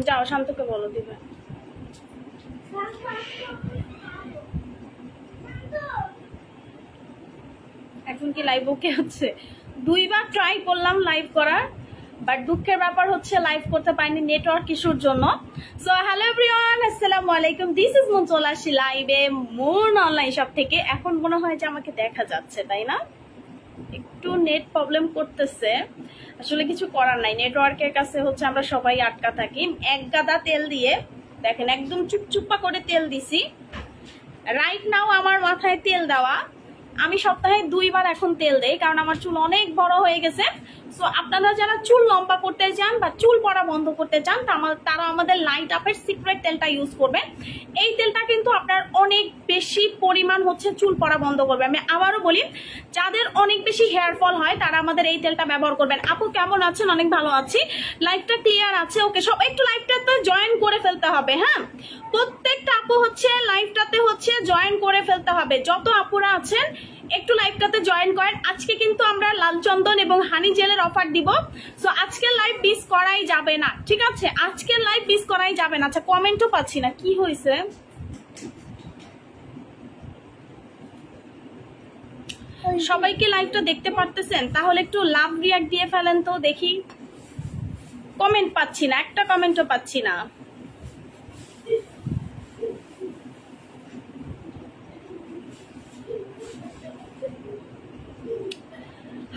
যাও শান্তকে বলো দিবে। এখন কি লাইভ ওকে হচ্ছে? 2 বার ট্রাই করলাম লাইভ করার, বাট দুঃখের ব্যাপার হচ্ছে লাইভ করতে পারিনি নেটওয়ার্ক ইস্যুর জন্য। সো হ্যালো এভরিওয়ান, আসসালামু আলাইকুম। দিস ইজ মুন, চলে আসি লাইভে মুন অনলাইন শপ থেকে। এখন মনে হয় যে আমাকে দেখা যাচ্ছে, তাই না? একটু নেট প্রবলেম করতেছে, আসলে কিছু করার নাই। নেটওয়ার্কের কাছে হচ্ছে আমরা সবাই আটকা থাকি। এক গাদা তেল দিয়ে দেখেন একদম চুপচুপা করে তেল দিছি। রাইট নাও আমার মাথায় তেল দেওয়া। আমি সপ্তাহে 2 বার এখন তেল দেই, কারণ আমার চুল অনেক বড় হয়ে গেছে। সো আপনারা যারা চুল লম্বা করতে চান বা চুল পড়া বন্ধ করতে চান, তারা আমাদের লাইট আপের সিক্রেট তেলটা ইউজ করবেন। এই তেলটা কিন্তু আপনার অনেক বেশি পরিমাণ হচ্ছে চুল পড়া বন্ধ করবে। আমি আবারও বলি, যাদের অনেক বেশি হেয়ার ফল হয় তারা আমাদের এই তেলটা ব্যবহার করবেন। আপু কেমন আছেন? অনেক ভালো আছি। লাইভটা ক্লিয়ার আছে? ওকে, সব একটু লাইভটাতে জয়েন করে ফেলতে হবে। হ্যাঁ, প্রত্যেকটা আপু হচ্ছে লাইভটাতে হচ্ছে জয়েন করে ফেলতে হবে। যত আপুরা আছেন একটু লাইভটাতে জয়েন করেন। আজকে কিন্তু আমরা লাল চন্দন এবং হানি জেলের অফার দিব। সো আজকের লাইভ মিস করাই যাবে না, ঠিক আছে? আজকের লাইভ মিস করাই যাবে না। আচ্ছা, কমেন্টও পাচ্ছি না, কি হয়েছে? সবাইকে লাইভটা দেখতে পারতেছেন? তাহলে একটু লাভ রিয়াক্ট দিয়ে ফেলেন তো দেখি। কমেন্ট পাচ্ছি না, একটা কমেন্টও পাচ্ছি না।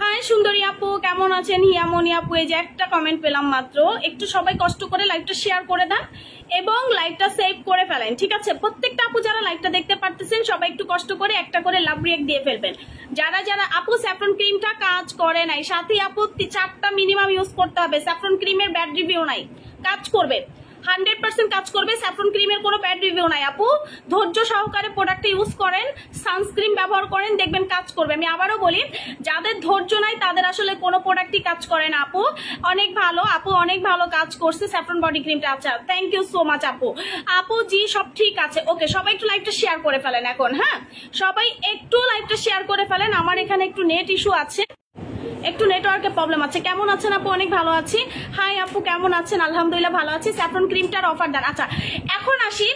হাই সুন্দরী আপু, কেমন আছেন? হিয়ামনি আপু, এই যে একটা কমেন্ট পেলাম মাত্র। একটু সবাই কষ্ট করে লাইভটা শেয়ার করে দেন এবং লাইভটা সেভ করে ফেলেন, ঠিক আছে? প্রত্যেকটা আপু যারা লাইভটা দেখতে পারতেছেন সবাই একটু কষ্ট করে একটা করে লাভ রিয়াক্ট দিয়ে ফেলবেন। যারা যারা আপু স্যাফরন ক্রিমটা কাজ করে নাই, সাথে আপু 4টা মিনিমাম ইউজ করতে হবে। স্যাফরন ক্রিমের ব্যাড রিভিউ নাই, কাজ করবে, 100% কাজ করবে। স্যাফরন ক্রিমের কোনো ব্যাড রিভিউ নাই। আপু ধৈর্য সহকারে প্রোডাক্টটা ইউজ করেন, সানস্ক্রিন ব্যবহার করেন, দেখবেন কাজ করবে। আমি আবারও বলি, যাদের ধৈর্য নাই তাদের আসলে কোনো প্রোডাক্টই কাজ করে না। আপু অনেক ভালো, আপু অনেক ভালো কাজ করছে স্যাফরন বডি ক্রিমটা। আচ্ছা, থ্যাংক ইউ সো মাচ আপু। আপু জি সব ঠিক আছে। ওকে, সবাই একটু লাইভটা শেয়ার করে ফেলেন এখন। হ্যাঁ, সবাই একটু লাইভটা শেয়ার করে ফেলেন। আমার এখানে একটু নেট ইস্যু আছে, একটু নেটওয়ার্কের প্রবলেম আছে। কেমন আছেন আপু? অনেক ভালো আছি। হাই আপু, কেমন আছেন? আলহামদুলিল্লাহ ভালো আছি। স্যাফরন ক্রিমটার অফার দেন। আচ্ছা, এখন আসি,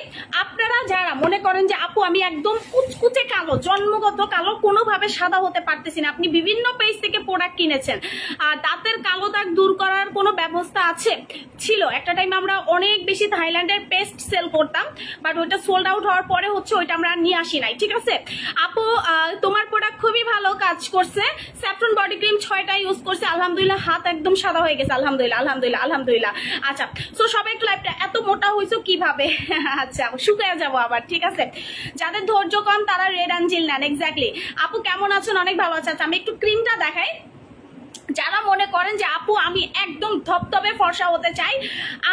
আপনারা যারা মনে করেন যে আপু আমি একদম কুচকুচে কালো, জন্মগত কালো, কোনোভাবে সাদা হতে পারতেছি না, আপনি বিভিন্ন পেজ থেকে প্রোডাক্ট কিনেছেন, আর দাঁতের কালো দাগ দূর করার কোনো ব্যবস্থা আছে? ছিল একটা টাইম, আমরা অনেক বেশি থাইল্যান্ডের পেস্ট সেল করতাম, বাট ওইটা সোল্ড আউট হওয়ার পরে হচ্ছে ওইটা আমরা নিয়ে আসি নাই, ঠিক আছে? আপু তোমার প্রোডাক্ট খুবই ভালো কাজ করছে। স্যাফরন বডি ক্রিম 6টা ইউজ করছে, আলহামদুলিল্লাহ হাত একদম সাদা হয়ে গেছে। আলহামদুলিল্লাহ আলহামদুলিল্লাহ আলহামদুলিল্লাহ। আচ্ছা, সো সবাই একটু লাইভটা, এত মোটা হয়েছো কিভাবে? আচ্ছা, শুকিয়ে যাবো আবার, ঠিক আছে? যাদের ধৈর্য কম তারা রেড অ্যাঞ্জেল নেন। এক্স্যাক্টলি। আপু কেমন আছেন? অনেক ভালো আছে। আচ্ছা, আমি একটু ক্রিমটা দেখাই। যারা মনে করেন যে আপু আমি একদম ধপধপে ফর্সা হতে চাই,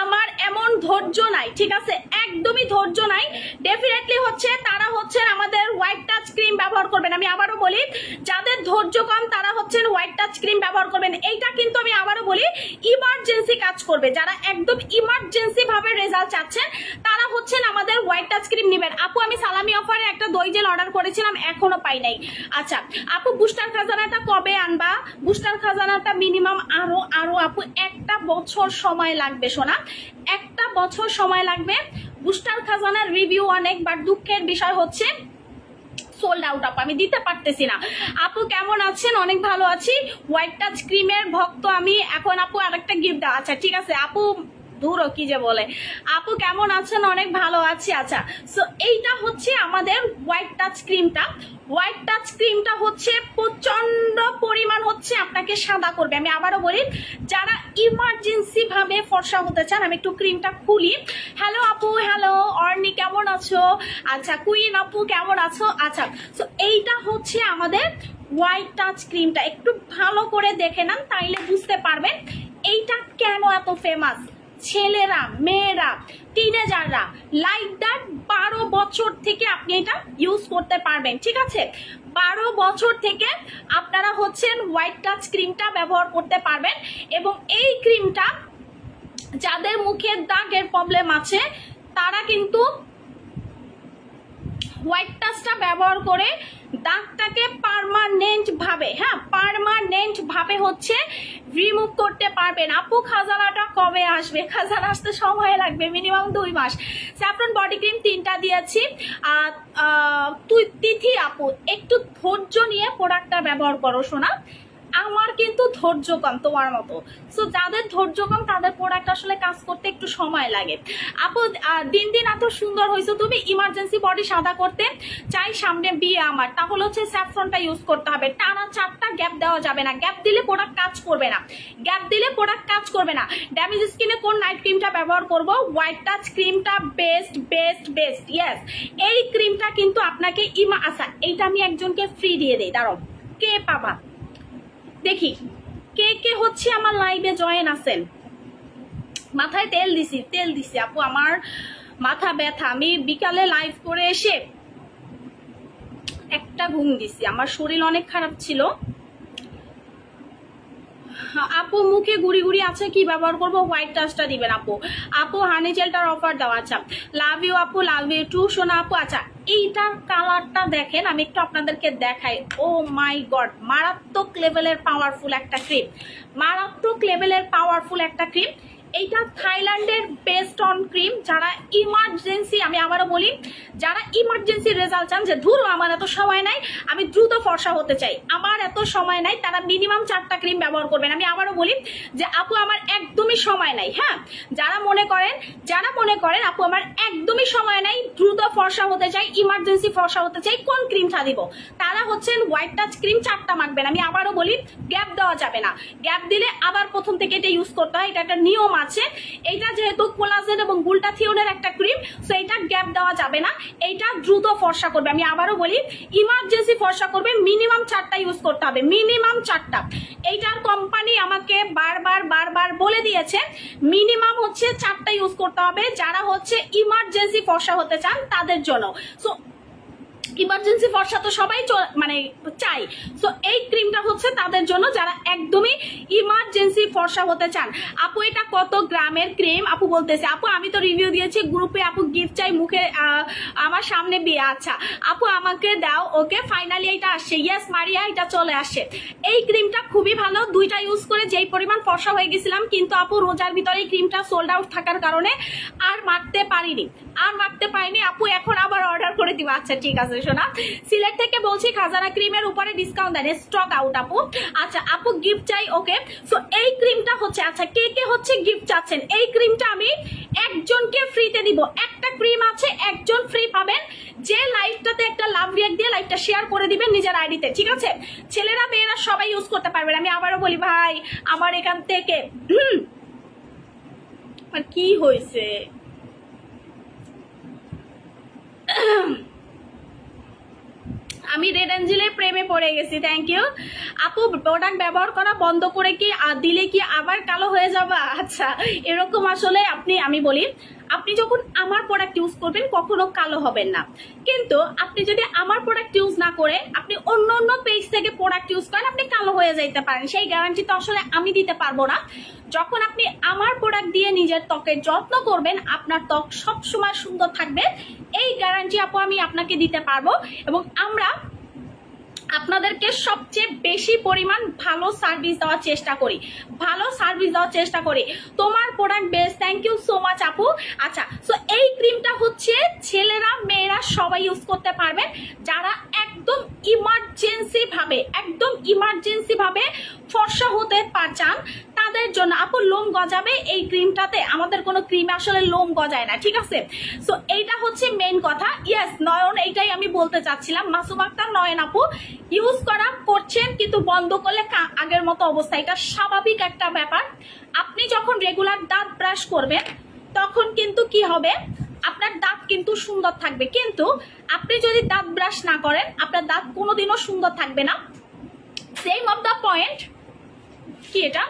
আমার এমন ধৈর্য নাই, ঠিক আছে? একদমই ধৈর্য নাই, ডেফিনেটলি হচ্ছে তারা হচ্ছেন আমাদের হোয়াইট টাচ ক্রিম ব্যবহার করবেন। আমি আবারও বলি, যাদের ধৈর্য কম তারা হচ্ছেন হোয়াইট টাচ ক্রিম ব্যবহার করবেন। এইটা কিন্তু আমি আবারও বলি ইমার্জেন্সি কাজ করবে। যারা একদম ইমার্জেন্সি ভাবে রেজাল্ট চাচ্ছেন তারা হচ্ছেন আমাদের হোয়াইট টাচ ক্রিম নেবেন। আপু আমি সালামি অফারে একটা দই জেল অর্ডার করেছিলাম, এখনো পাই নাই। আচ্ছা আপু, বুস্টার খাজানাটা কবে আনবা? বুস্টার খাজানাটা মিনিমাম আরো আপু 1টা বছর সময় লাগবে সোনা, 1টা বছর সময় লাগবে। বুস্টার খাজানার রিভিউ অনেক, বাট দুঃখের বিষয় হচ্ছে সোল্ড আউট আপু, আমি দিতে পারতেছি না। আপু কেমন আছেন? অনেক ভালো আছি। হোয়াইট টাচ ক্রিমের ভক্ত আমি। এখন আপু আরেকটা গিফট দাও। আচ্ছা ঠিক আছে আপু, দূর কি যে বলে। আপু কেমন আছেন? অনেক ভালো আছি। আচ্ছা, সো এইটা হচ্ছে আমাদের হোয়াইট টাচ ক্রিমটা। হোয়াইট টাচ ক্রিমটা হচ্ছে প্রচন্ড পরিমাণ হচ্ছে আপনাকে সাদা করবে। আমি আবারও বলি, যারা ইমার্জেন্সি ভাবে ফর্সা হতে চান, আমি একটু ক্রিমটা খুলি। হ্যালো আপু, হ্যালো অর্নি, কেমন আছো? আচ্ছা, কুইন আপু কেমন আছো? আচ্ছা, সো এইটা হচ্ছে আমাদের হোয়াইট টাচ ক্রিমটা। একটু ভালো করে দেখে নেন, তাইলে বুঝতে পারবেন এইটা কেন এত ফেমাস। ছেলেরা, মেয়েরা, টিনেজাররা, লাইক দ্যাট 12 বছর থেকে আপনি এটা ইউজ করতে পারবেন, ঠিক আছে? 12 বছর থেকে আপনারা হচ্ছেন হোয়াইট টাচ ক্রিমটা ব্যবহার করতে পারবেন। এবং এই ক্রিমটা যাদের মুখের দাগের প্রবলেম আছে তারা কিন্তু হোয়াইট টাচটা ব্যবহার করে দাগটাকে পার্মানেন্ট ভাবে, হ্যাঁ পার্মানেন্ট ভাবে হচ্ছে রিমুভ করতে পারবেন। আপু খাজানাটা কবে আসবে? খাজানা আসতে সময় লাগবে মিনিমাম 2 মাস। স্যাফরন বডি ক্রিম 3টা দিয়েছি। তুই তিথি আপু একটু ধৈর্য নিয়ে প্রোডাক্টটা ব্যবহার করো শোনা, আমার কিন্তু ধৈর্য কম তোমার মতো। সো যাদের ধৈর্য কম তাদের প্রোডাক্ট আসলে কাজ করতে একটু সময় লাগে। আপু দিন দিন এত সুন্দর হয়েছে তুমি, ইমার্জেন্সি বডি সাদা করতে চাই, সামনে বিয়ে আমার, তাহলে হচ্ছে স্যাফরনটা ইউজ করতে হবে। টানা 4টা গ্যাপ দেওয়া যাবে না, গ্যাপ দিলে প্রোডাক্ট কাজ করবে না, গ্যাপ দিলে প্রোডাক্ট কাজ করবে না। ড্যামেজ স্কিনে কোন নাইট ক্রিমটা ব্যবহার করব? হোয়াইট টাচ ক্রিমটা বেস্ট বেস্ট বেস্ট। ইয়েস, এই ক্রিমটা কিন্তু আপনাকে আচ্ছা এইটা আমি একজনকে ফ্রি দিয়ে দেই, দাঁড়াও কে পাবা দেখি, কে কে হচ্ছে আমার লাইভে জয়েন আছেন। মাথায় তেল দিছি আপু, আমার মাথা ব্যথা, আমি বিকালে লাইভ করে এসে একটা ঘুম দিছি, আমার শরীর অনেক খারাপ ছিল। আপু মুখে গুড়ি গুড়ি আছে, কি ব্যবহার করবো? হোয়াইট টাচটা দিবেন আপু। আপু হানি জেলটার অফার দাও। আচ্ছা লাভ ইউ আপু, লাভ ইউ টু সোনা আপু। আচ্ছা এইটার কালারটা দেখেন, আমি একটু আপনাদেরকে দেখাই। ও মাই গড, মারাত্মক লেভেলের পাওয়ারফুল একটা ক্রিম, মারাত্মক লেভেলের পাওয়ারফুল একটা ক্রিম। এইটা থাইল্যান্ডের বেস্ট অন ক্রিম। যারা ইমার্জেন্সি, আমি আবারও বলি, যারা ইমার্জেন্সি রেজাল্ট চান, যে ধরো আমার এত সময় নাই, আমি দ্রুত ফর্সা হতে চাই, আমার এত সময় নাই, তারা মিনিমাম 4টা ক্রিম ব্যবহার করবেন। আমি আবারও বলি যে আপু আমার একদমই সময় নাই, হ্যাঁ যারা মনে করেন আপু আমার একদমই সময় নাই, দ্রুত ফর্সা হতে চাই, ইমার্জেন্সি ফর্সা হতে চাই, কোন ক্রিমটা দিব? তারা হচ্ছেন হোয়াইট টাচ ক্রিম 4টা মাখবেন। আমি আবারও বলি গ্যাপ দেওয়া যাবে না, গ্যাপ দিলে আবার প্রথম থেকে এটা ইউজ করতে হয়, এটা একটা নিয়ম আছে। এইটা যেহেতু কোলাজেন এবং গ্লুটাথিওনের একটা ক্রিম, সো এটা গ্যাপ দেওয়া যাবে না, এইটা দ্রুত ফর্সা করবে। আমি আবারও বলি ইমার্জেন্সি ফর্সা করবে, মিনিমাম 4টা ইউজ করতে হবে, মিনিমাম 4টা। এইটার কোম্পানি আমাকে বারবার বলে দিয়েছে মিনিমাম হচ্ছে 4টা ইউজ করতে হবে, যারা হচ্ছে ইমার্জেন্সি ফর্সা হতে চান তাদের জন্য। সো ইমার্জেন্সি ফর্সা তো সবাই মানে চাই, সো এই ক্রিমটা হচ্ছে তাদের জন্য যারা একদমই ইমার্জেন্সি ফর্সা হতে চান। আপু এটা কত গ্রামের ক্রিম? আপু বলতেছে আপু আমি তো রিভিউ দিয়েছি গ্রুপে, আপু গিফট চাই, মুখে আমার সামনে বিয়ে। আচ্ছা আপু আমাকে দাও, ওকে ফাইনালি এটা আসছে। ইয়েস মারিয়া, এটা চলে আসছে। এই ক্রিমটা খুবই ভালো, 2টা ইউজ করে যেই পরিমাণ ফর্সা হয়ে গেছিলাম, কিন্তু আপু রোজার ভিতরে এই ক্রিমটা সোল্ড আউট থাকার কারণে আর মাখতে পারিনি। আপু এখন আবার অর্ডার করে দিবা। আচ্ছা ঠিক আছে শোনা, সিলেট থেকে বলছি খাজানা ক্রিমের উপরে ডিসকাউন্ট দেন, স্টক আউট আপু। আচ্ছা আপু গিফট চাই, ওকে। সো এই ক্রিমটা হচ্ছে, আচ্ছা কে কে হচ্ছে গিফট চাচ্ছেন? এই ক্রিমটা আমি একজনকে ফ্রিতে দিব, একটা ক্রিম আছে, একজন ফ্রি পাবেন, যে লাইভটাতে একটা লাভ রিঅ্যাক্ট দিয়ে লাইভটা শেয়ার করে দিবেন নিজের আইডিতে, ঠিক আছে? ছেলেরা মেয়েরা সবাই ইউজ করতে পারবেন। আমি আবারও বলি ভাই আমার এখান থেকে কি হয়েছে, আমি রেড এঞ্জেলের প্রেমে পড়ে গেছি। থ্যাংক ইউ আপু। প্রোডাক্ট ব্যবহার করা বন্ধ করে কি দিলে কি আবার কালো হয়ে যাবা? আচ্ছা এরকম আসলে আমি বলি আপনি যখন আমার প্রোডাক্ট ইউজ করবেন কখনো কালো হবেন না, কিন্তু আপনি যদি আমার প্রোডাক্ট ইউজ না করে আপনি অন্য পেজ থেকে প্রোডাক্ট ইউজ করেন, আপনি কালো হয়ে যাইতে পারেন। সেই গ্যারান্টি তো আসলে আমি দিতে পারবো না। যখন আপনি আমার প্রোডাক্ট দিয়ে নিজের ত্বকের যত্ন করবেন, আপনার ত্বক সবসময় সুন্দর থাকবে, এই গ্যারান্টি আপু আমি আপনাকে দিতে পারবো। এবং আমরা আপনাদেরকে সবচেয়ে বেশি পরিমাণ ভালো সার্ভিস দেওয়ার চেষ্টা করি, তোমার product best. Thank you so much আপু। আচ্ছা সো এই ক্রিমটা হচ্ছে ছেলেরা মেয়েরা সবাই ইউজ করতে পারবেন, যারা একদম ইমার্জেন্সি ভাবে ফর্সা হতে চান তাদের জন্য। আপু লোম গজাবে এই ক্রিমটাতে? আমাদের কোনো ক্রিম আসলে লোম গজায় না, ঠিক আছে? সো এইটা হচ্ছে মেন কথা। ইয়েস নয়ন, এইটাই আমি বলতে চাচ্ছিলাম। মাসুম আক্তার নয়ন আপু ইউজ করছেন, কিন্তু বন্ধ করলে আগের মতো অবস্থা, এটা স্বাভাবিক একটা ব্যাপার। আপনি যখন রেগুলার দাঁত ব্রাশ করবেন তখন কিন্তু কি হবে, আপনার দাঁত কিন্তু সুন্দর থাকবে, কিন্তু আপনি যদি দাঁত ব্রাশ না করেন আপনার দাঁত কোনোদিনও সুন্দর থাকবে না। সেম অফ দ্য পয়েন্ট, কি এটা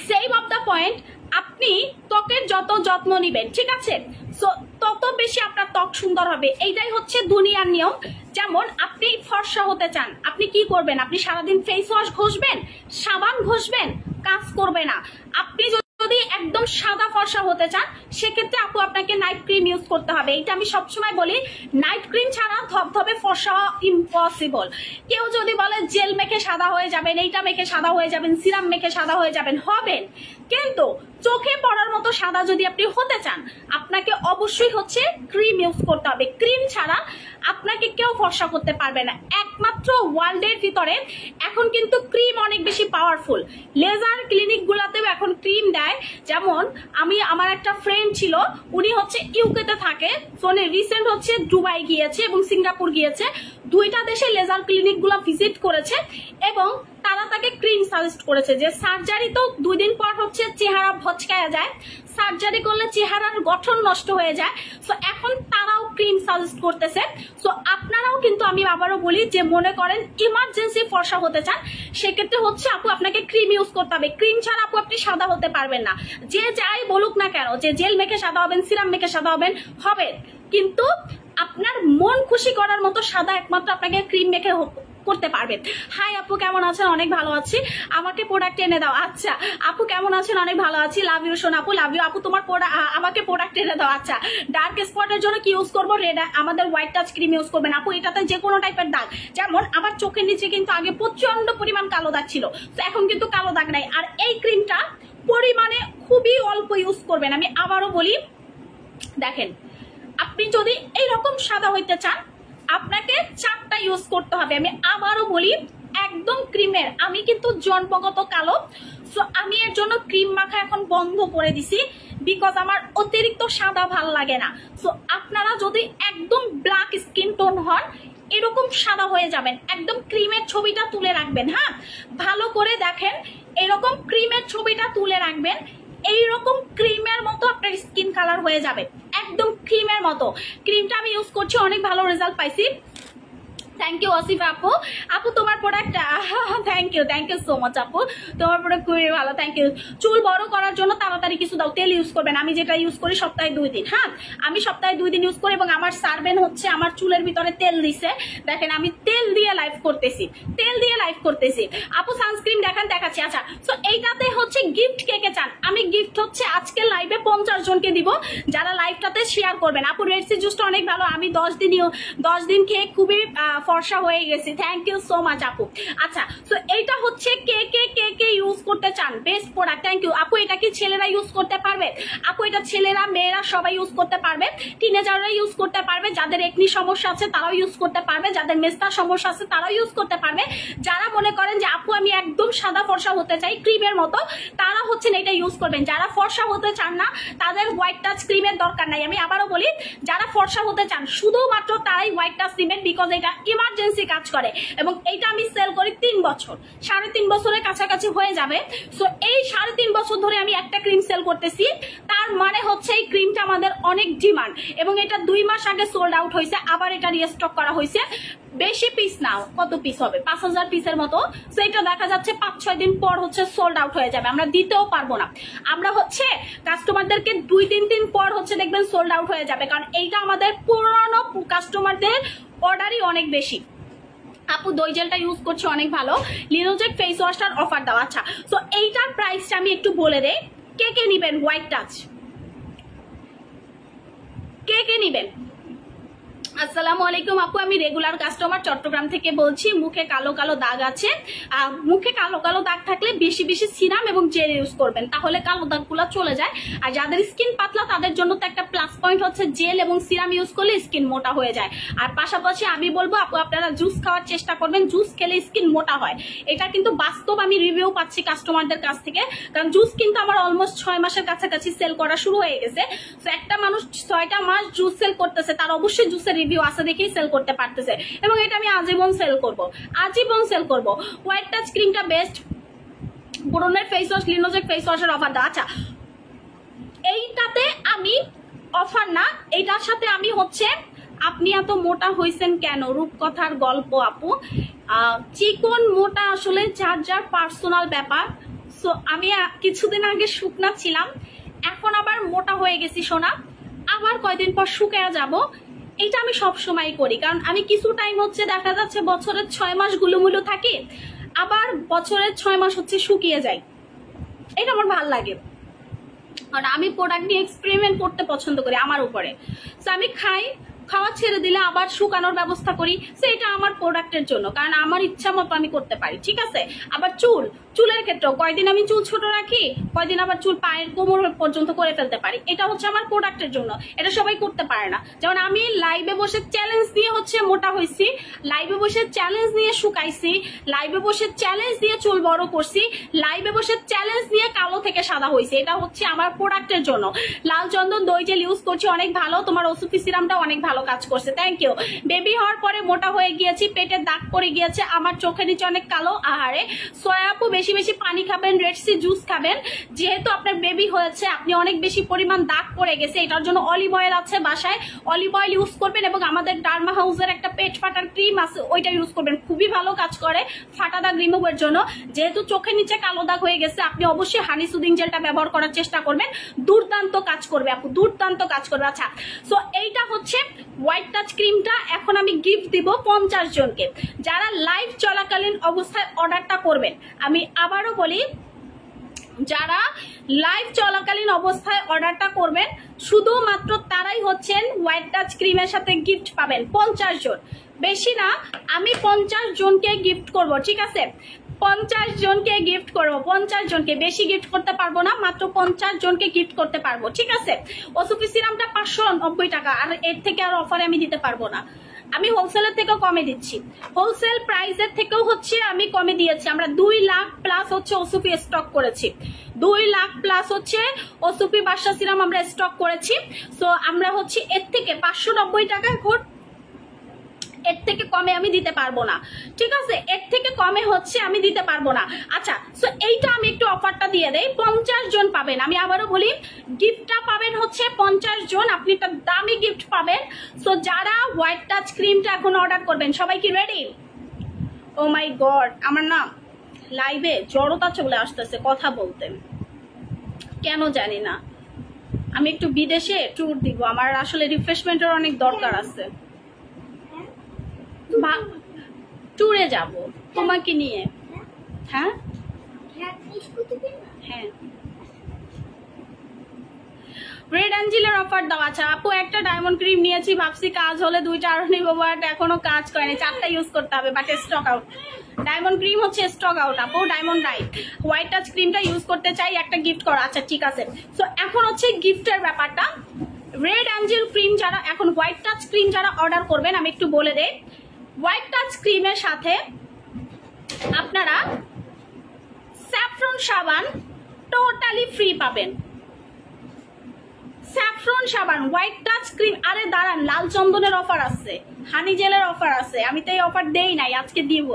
সেম অফ দ্য পয়েন্ট, আপনি ত্বকের যত যত্ন নিবেন, ঠিক আছে, সো তত বেশি আপনার ত্বক সুন্দর হবে। এইটাই হচ্ছে দুনিয়ার নিয়ম। যেমন আপনি ফর্সা হতে চান, আপনি কি করবেন? আপনি সারাদিন ফেস ওয়াশ ঘষবেন, সাবান ঘষবেন, কাজ করবে না। আপনি যদি একদম সাদা ফর্সা হতে চান সেক্ষেত্রে আপু আপনাকে নাইট ক্রিম ইউজ করতে হবে। এটা আমি সবসময় বলি, নাইট ক্রিম ছাড়া ধবধবে ফর্সা হওয়া ইম্পসিবল। কেউ যদি বলে জেল মেখে সাদা হয়ে যাবেন, এইটা মেখে সাদা হয়ে যাবেন, সিরাম মেখে সাদা হয়ে যাবেন, হবেন, কিন্তু চোখে পড়ার মতো সাদা যদি আপনি হতে চান আপনাকে অবশ্যই হচ্ছে ক্রিম ইউজ করতে হবে। ক্রিম ছাড়া আপনাকে কেউ ফর্সা করতে পারবে না। একমাত্র ওয়ার্ল্ডের ভিতরে এখন কিন্তু ক্রিম অনেক বেশি পাওয়ারফুল। লেজার ক্লিনিক গুলাতেও এখন ক্রিম দেয়। যেমন আমার একটা ফ্রেন্ড ছিল, উনি হচ্ছে ইউকেতে থাকে, উনি রিসেন্ট হচ্ছে দুবাই গিয়েছে এবং সিঙ্গাপুর গিয়েছে, দুইটা দেশে লেজার ক্লিনিক গুলা ভিজিট করেছে এবং তারা তাকে ক্রিম সাজেস্ট করেছে যে সার্জারি তো 2 দিন পর হচ্ছে চেহারা ভচকায়া যায়, সার্জারি করলে চেহারার গঠন নষ্ট হয়ে যায়। সো এখন তারাও ক্রিম সাজেস্ট করতেছে। সো আপনারাও কিন্তু আমি আবারও বলি যে মনে করেন ইমার্জেন্সি ফর্সা হতে চান, সেক্ষেত্রে হচ্ছে আপু আপনাকে ক্রিম ইউজ করতে হবে। ক্রিম ছাড়া আপু আপনি সাদা হতে পারবেন না। যে যাই বলুক না কেন যে জেল মেখে সাদা হবেন, সিরাম মেখে সাদা হবেন, হবে, কিন্তু আপনার মন খুশি করার মতো সাদা একমাত্র আপনাকে ক্রিম মেখে করতে পারবেন। হাই আপু কেমন আছেন? অনেক ভালো আছি, আমাকে প্রোডাক্ট এনে দাও। আচ্ছা আপু কেমন আছেন? অনেক ভালো আছি, লাভ ইউ সোনা আপু, লাভ ইউ আপু, তোমার আমাকে প্রোডাক্ট এনে দাও। আচ্ছা ডার্ক স্পটের জন্য কি ইউজ করবো? রেড আমাদের হোয়াইট টাচ ক্রিম ইউজ করবেন আপু। এটাতে যে কোনো টাইপের দাগ, যেমন আমার চোখের নিচে কিন্তু আগে প্রচন্ড পরিমাণ কালো দাগ ছিল, তো এখন কিন্তু কালো দাগ নাই। আর এই ক্রিমটা পরিমাণে খুবই অল্প ইউজ করবেন। আমি আবারও বলি, দেখেন আপনি যদি এইরকম সাদা হইতে চান আপনাকে 4টা ইউজ করতে হবে। আমি আবারও বলি একদম ক্রিমের, আমি কিন্তু জন্মগত কালো, সো আমি এর জন্য ক্রিম মাখা এখন বন্ধ করে দিছি, বিকজ আমার অতিরিক্ত সাদা ভাল লাগে না। সো আপনারা যদি একদম ব্ল্যাক স্কিন টোন হন, এরকম সাদা হয়ে যাবেন, একদম ক্রিমের ছবিটা তুলে রাখবেন। হ্যাঁ, ভালো করে দেখেন, এরকম ক্রিমের ছবিটা তুলে রাখবেন, এইরকম ক্রিমের মতো আপনার স্কিন কালার হয়ে যাবে, একদম ক্রিমের মতো। ক্রিমটা আমি ইউজ করছি, অনেক ভালো রেজাল্ট পাইছি। থ্যাংক ইউ অসিফ আপু। আপু তোমার product, thank you so much আপু, তোমার প্রোডাক্ট খুবই ভালো, থ্যাংক ইউ। চুল বড় করার জন্য তাড়াতাড়ি কিছু দাও, তেল ইউজ করবেন। আমি যেটা ইউজ করি সপ্তাহে 2 দিন, হ্যাঁ আমি সপ্তাহে 2 দিন ইউজ করি এবং আমার সার্ভেন হচ্ছে আমার চুলের ভিতরে তেল দিছে। দেখেন আমি তেল দিয়ে লাইভ করতেছি, আপু সানস্ক্রিন দেখাচ্ছি। আচ্ছা সো এইটাতে হচ্ছে গিফট কে কে চান? আমি গিফট হচ্ছে আজকে লাইভে 50 জনকে দিব যারা লাইভটাতে শেয়ার করবেন। আপু রেডসি জুসটা অনেক ভালো, আমি 10 দিন খেয়ে খুবই ফর্সা হয়ে গেছি, থ্যাংক ইউ সো মাচ আপু। আচ্ছা সো এইটা হচ্ছে কে ইউজ করতে চান, বেস্ট প্রোডাক্ট, থ্যাংক ইউ আপু। এটা কি ছেলেরা ইউজ করতে পারবে? আপু এটা ছেলেরা মেয়েরা সবাই ইউজ করতে পারবে, টিনেজাররা ইউজ করতে পারবে, যাদের একনি সমস্যা আছে তারাও ইউজ করতে পারবে, যাদের মেস্তার সমস্যা আছে তারাও ইউজ করতে পারবে। যারা মনে করেন যে আপু আমি একদম সাদা ফর্সা হতে চাই ক্রিমের মতো, তারা হচ্ছেন এটা ইউজ করবেন। যারা ফর্সা হতে চান না তাদের হোয়াইট টাচ ক্রিমের দরকার নাই। আমি আবারও বলি, যারা ফর্সা হতে চান শুধুমাত্র তারাই হোয়াইট টাচ নেবেন, বিকজ এটা ইমার্জেন্সি কাজ করে এবং এইটা আমি সেল করি 3 বছর, 3.5 বছরের কাছাকাছি হয়ে যাবে। সো এই 3.5 বছর ধরে আমি একটা ক্রিম সেল করতেছি, তার মানে হচ্ছে এই ক্রিমটা আমাদের অনেক ডিমান্ড এবং এটা 2 মাস আগে সোল্ড আউট হয়েছে, আবার এটা রিস্টক করা হয়েছে। বেশি পিস নাও, কত পিস হবে? 5000 পিসের মতো। সো এটা দেখা যাচ্ছে 5-6 দিন পর হচ্ছে সোল্ড আউট হয়ে যাবে, আমরা দিতেও পারবো না। আমরা হচ্ছে কাস্টমারদেরকে 2-3 দিন পর হচ্ছে দেখবেন সোল্ড আউট হয়ে যাবে, কারণ এইটা আমাদের পুরনো কাস্টমারদের অর্ডারই অনেক বেশি। আপু দই জেলটা ইউজ করছি, অনেক ভালো। লিনোজেক ফেস ওয়াশটার অফার দাও। আচ্ছা সো এইটার প্রাইসটা আমি একটু বলে দেই, কে নিবেন হোয়াইট টাচ, কে নিবেন? আসসালামু আলাইকুম আপু, আমি রেগুলার কাস্টমার, চট্টগ্রাম থেকে বলছি। মুখে কালো কালো দাগ আছে, মুখে কালো কালো দাগ থাকলে বেশি বেশি সিরাম এবং জেল ইউজ করবেন, তাহলে কালো দাগগুলো চলে যায়। আর যাদের স্কিন পাতলা তাদের জন্য তো একটা প্লাস পয়েন্ট হচ্ছে জেল এবং সিরাম ইউজ করলে স্কিন মোটা হয়ে যায়। আর পাশাপাশি আমি বলবো আপু আপনারা জুস খাওয়ার চেষ্টা করবেন, জুস খেলে স্কিন মোটা হয়, এটা কিন্তু বাস্তব, আমি রিভিউ পাচ্ছি কাস্টমারদের কাছ থেকে। কারণ জুস কিন্তু আমার অলমোস্ট 6 মাসের কাছাকাছি সেল করা শুরু হয়ে গেছে। তো একটা মানুষ 6টা মাস জুস সেল করতেছে, তার অবশ্যই জুসের রিভিউ আছে দেখেই সেল করতে পারতেছে এবং এটা আমি আজীবন সেল করব। হোয়াইট টাচ ক্রিমটা বেস্ট, ব্রনের ফেস ওয়াশ, লিনোজেক ফেস ওয়াশের অফার দাও। আচ্ছা এইটাতে আমি অফার না, এইটার সাথে আমি হচ্ছে আপনি এত মোটা হইছেন কেন রূপকথার গল্প আপু। চিকন মোটা আসলে যার যার পার্সোনাল ব্যাপার। সো আমি কিছুদিন আগে শুকনা ছিলাম, এখন আবার মোটা হয়ে গেছি সোনা, আবার কয়দিন পর শুকিয়ে যাব। এটা আমি সব সময় করি, কারণ আমি কিছু টাইম হচ্ছে দেখা যাচ্ছে বছরের 6 মাস গুলুমুলু থাকি, আবার বছরের 6 মাস হচ্ছে শুকিয়ে যায়। এটা আমার ভালো লাগে, কারণ আমি প্রোডাক্ট নিয়ে এক্সপেরিমেন্ট করতে পছন্দ করি আমার উপরে। তো আমি খাই, খাওয়া ছেড়ে দিলে আবার শুকানোর ব্যবস্থা করি, সো এটা আমার প্রোডাক্টের জন্য, কারণ আমার ইচ্ছা মতো আমি করতে পারি, ঠিক আছে। আবার চুলের ক্ষেত্রেও কয়দিন আমি চুল ছোট রাখি, কয়দিন আবার চুল পায়ের কোমর পর্যন্ত করে ফেলতে পারি, এটা হচ্ছে আমার প্রোডাক্টের জন্য, এটা সবাই করতে পারে না। যেমন আমি লাইভে বসে চ্যালেঞ্জ দিয়ে হচ্ছে মোটা হয়েছি, লাইভে বসে চ্যালেঞ্জ নিয়ে শুকাইছি, লাইভে বসে চ্যালেঞ্জ দিয়ে চুল বড় করছি, লাইভে বসে চ্যালেঞ্জ দিয়ে কালো থেকে সাদা হয়েছে, এটা হচ্ছে আমার প্রোডাক্টের জন্য। লাল চন্দন দই জেল ইউজ করছি, অনেক ভালো, তোমার ওসুফি সিরামটা অনেক ভালো কাজ করছে, থ্যাংক ইউ। বেবি হওয়ার পরে মোটা হয়ে গিয়েছি, পেটের দাগ পড়ে গিয়েছে, আমার চোখের নিচে অনেক কালো, আহারে। সোয়া আপু বেশি বেশি পানি খাবেন, রেড সি জুস খাবেন, যেহেতু আপনার বেবি হয়েছে, আপনি অনেক বেশি পরিমাণ দাগ পড়ে গেছে, এটার জন্য অলিভ অয়েল আছে বাসায়, অলিভ অয়েল ইউজ করবেন, এবং আমাদের ডার্মা হাউসের একটা পেট ফাটার ক্রিম আছে, ওইটা ইউজ করবেন, খুবই ভালো কাজ করে ফাটা দাগ রিমুভের জন্য। যেহেতু চোখের নিচে কালো দাগ হয়ে গেছে, আপনি অবশ্যই হানি সুদিং জেলটা ব্যবহার করার চেষ্টা করবেন, দুর্দান্ত কাজ করবে আপু, দুর্দান্ত কাজ করবে। আচ্ছা, সো এইটা হচ্ছে হোয়াইট টাচ ক্রিমটা, এখন আমি গিফট দিব 50 জনকে যারা লাইভ চলাকালীন অবস্থায় অর্ডারটা করবেন। আমি আবারও বলি, যারা লাইভ চলাকালীন অবস্থায় অর্ডারটা করবেন শুধুমাত্র তারাই হচ্ছেন হোয়াইট টাচ ক্রিমের সাথে গিফট পাবেন, 50 জন, বেশি না, আমি 50 জনকে গিফট করব, ঠিক আছে, 50 জনকে গিফট করবো, 50 জনকে, বেশি গিফট করতে পারবো না, মাত্র 50 জনকে গিফট করতে পারবো, ঠিক আছে। ওসুফি সিরামটা 590 টাকা, আর এর থেকে আর অফারে আমি দিতে পারবো না, আমি হোলসেলের থেকেও কমে দিচ্ছি, হোলসেল প্রাইসের থেকেও হচ্ছে আমি কমে দিয়েছি। আমরা 2 লাখ প্লাস হচ্ছে ওসুফি স্টক করেছি, 2 লাখ প্লাস হচ্ছে ওসুফি বাদশা সিরাম আমরা স্টক করেছি। সো আমরা হচ্ছে এর থেকে 590 টাকা, এখন এর থেকে কমে আমি দিতে পারবো না, ঠিক আছে, এর থেকে কমে হচ্ছে আমি দিতে পারবো না। আচ্ছা, সো এইটা আমি একটু অফারটা দিয়ে দেই, 50 জন পাবেন, আমি আবারও বলি গিফটটা পাবেন হচ্ছে 50 জন, আপনি একটা দামি গিফট পাবেন। সো যারা হোয়াইট টাচ ক্রিমটা এখন অর্ডার করবেন, সবাই কি রেডি? ও মাই গড, আমার না লাইভে জড়তা চলে আসতেছে কথা বলতে, কেন জানি না। আমি একটু বিদেশে ট্যুর দিব, আমার আসলে রিফ্রেশমেন্টের অনেক দরকার আছে, ট্যুরে যাব তোমাকে নিয়ে। হ্যাঁ হ্যাঁ, রেড অ্যাঞ্জেলের অফার দাও। আচ্ছা আপু, একটা ডায়মন্ড ক্রিম নিয়েছি, ভাবছি কাজ হলে 2টা আরো নিবো, বাট এখনো কাজ করেনি, 4টা ইউজ করতে হবে, but stock out. Diamond cream হচ্ছে স্টক আউট আপু, ডায়মন্ড নাই। হোয়াইট টাচ ক্রিমটা ইউজ করতে চাই, একটা গিফট করো। আচ্ছা ঠিক আছে, সো এখন হচ্ছে গিফটের ব্যাপারটা। রেড অ্যাঞ্জেল ক্রিম যারা এখন হোয়াইট টাচ ক্রিম যারা অর্ডার করবেন, আমি একটু বলে দেই, হোয়াইট টাচ ক্রিমের সাথে আপনারা স্যাফরন সাবান টোটালি ফ্রি পাবেন, স্যাফরন সাবান, হোয়াইট টাচ ক্রিম। আরে দাঁড়ান, লাল চন্দনের অফার আছে, হানি জেলের অফার আছে, আমি তো এই অফার দেই নাই, আজকে দিব।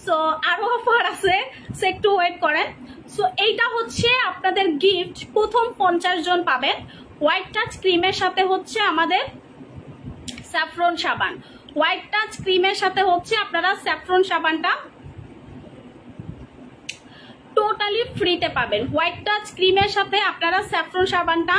সো আরো অফার আছে, সো একটু ওয়েট করেন। সো এইটা হচ্ছে আপনাদের গিফট, প্রথম 50 জন পাবেন হোয়াইট টাচ ক্রিমের সাথে হচ্ছে আমাদের স্যাফরন সাবান। হোয়াইট টাচ ক্রিমের সাথে হচ্ছে আপনারা স্যাফরন সাবানটা টোটালি ফ্রিতে পাবেন, হোয়াইট টাচ ক্রিমের সাথে আপনারা স্যাফরন সাবানটা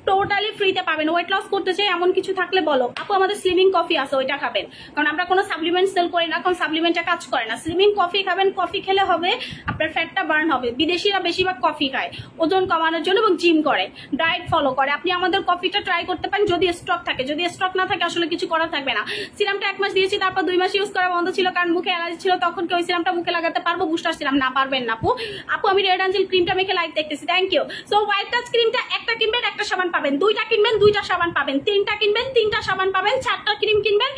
টোটালি ফ্রিতে পাবেন। ওয়েট লস করতে চাই এমন কিছু থাকলে বলো আপু, আমাদের স্লিমিং কফি আছে, ওইটা খাবেন, কারণ আমরা কোনো সাপ্লিমেন্ট সেল করি না, কারণ সাপ্লিমেন্টটা কাজ করে না। স্লিমিং কফি খাবেন, কফি খেলে হবে আপনার ফ্যাটটা বার্ন হবে। বিদেশিরা বেশিরভাগ কফি খায় ওজন কমানোর জন্য এবং জিম করে, ডায়েট ফলো করে। আপনি আমাদের কফিটা ট্রাই করতে পারেন যদি স্টক থাকে, যদি স্টক না থাকে আসলে কিছু করা থাকবে না। সিরামটা 1 মাস দিয়েছি, তারপর 2 মাস ইউজ করা বন্ধ ছিল, কারণ মুখে অ্যালার্জি ছিল, তখন কি ওই সিরামটা মুখে লাগাতে পারবো? বুস্টার সিরাম না, পারবেন না আপু। আপু আমি রেড অ্যাঞ্জেল ক্রিমটা মেখে লাইভ দেখতেছি, thank you. So white touch ক্রিমটা একটা কিনবেন, একটা সাবান পাবেন, 2টা কিনবেন, 2টা সাবান পাবেন, 3টা কিনবেন, 3টা সাবান পাবেন, 4টা ক্রিম কিনবেন,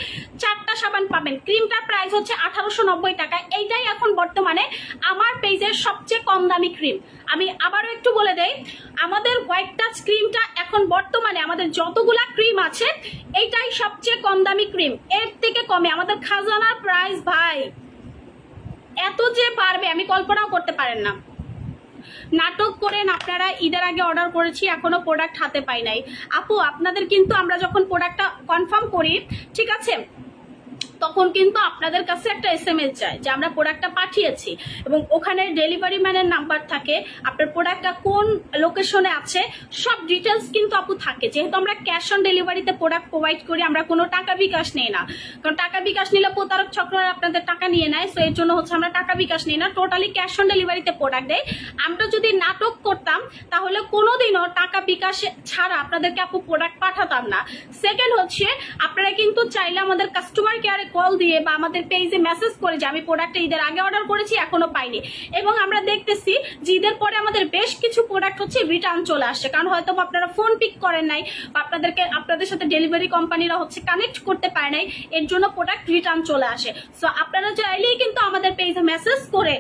4টা সাবান পাবেন। ক্রিমটার প্রাইস হচ্ছে 1890 টাকা। এইটাই এখন বর্তমানে আমার পেজের সবচেয়ে কম দামি ক্রিম। আমি আবারও একটু বলে দেই, আমাদের হোয়াইট টাচ ক্রিমটা এখন বর্তমানে আমাদের যতগুলা ক্রিম আছে এইটাই সবচেয়ে কম দামি ক্রিম, এর থেকে কমে আমাদের খাজানার প্রাইস ভাই এত যে পারবে আমি কল্পনাও করতে পারেন না। নাটক করেন আপনারা, ঈদের আগে অর্ডার করেছি, এখনো প্রোডাক্ট হাতে পাই নাই। আপু আপনাদের কিন্তু আমরা যখন প্রোডাক্টটা কনফার্ম করি, ঠিক আছে, তখন কিন্তু আপনাদের কাছে একটা SMS যায় যে আমরা প্রোডাক্টটা পাঠিয়েছি, এবং ওখানে ডেলিভারি ম্যানের নাম্বার থাকে, আপনার প্রোডাক্টটা কোন লোকেশনে আছে সব ডিটেলস কিন্তু আপু থাকে। যেহেতু আমরা ক্যাশ অন ডেলিভারিতে প্রোডাক্ট প্রোভাইড করি, আমরা কোনো টাকা বিকাশ নেই না, কারণ টাকা বিকাশ নিলে প্রতারক চক্ররা আপনাদের টাকা নিয়ে নেয়। সো এর জন্য হচ্ছে আমরা টাকা বিকাশ নিই না, টোটালি ক্যাশ অন ডেলিভারিতে প্রোডাক্ট দেয়। আমরা যদি নাটক করতাম তাহলে কোনোদিনও টাকা বিকাশ ছাড়া আপনাদেরকে আপু প্রোডাক্ট পাঠাতাম না। সেকেন্ড হচ্ছে আপনারা কিন্তু চাইলে আমাদের কাস্টমার কেয়ারে কল দিয়ে বা আমাদের পেজে মেসেজ করে যে আমি প্রোডাক্টটা ঈদের আগে অর্ডার করেছি এখনো পাইনি, এবং আমরা দেখতেছি যে ঈদের পরে আমাদের বেশ কিছু প্রোডাক্ট হচ্ছে রিটার্ন চলে আসছে, কারণ হয়তো আপনারা ফোন পিক করেন নাই বা আপনাদের সাথে ডেলিভারি কোম্পানিরা হচ্ছে কানেক্ট করতে পারে নাই, এর জন্য প্রোডাক্ট রিটার্ন চলে আসে। সো আপনারা চাইলেই কিন্তু আমাদের পেজে মেসেজ করে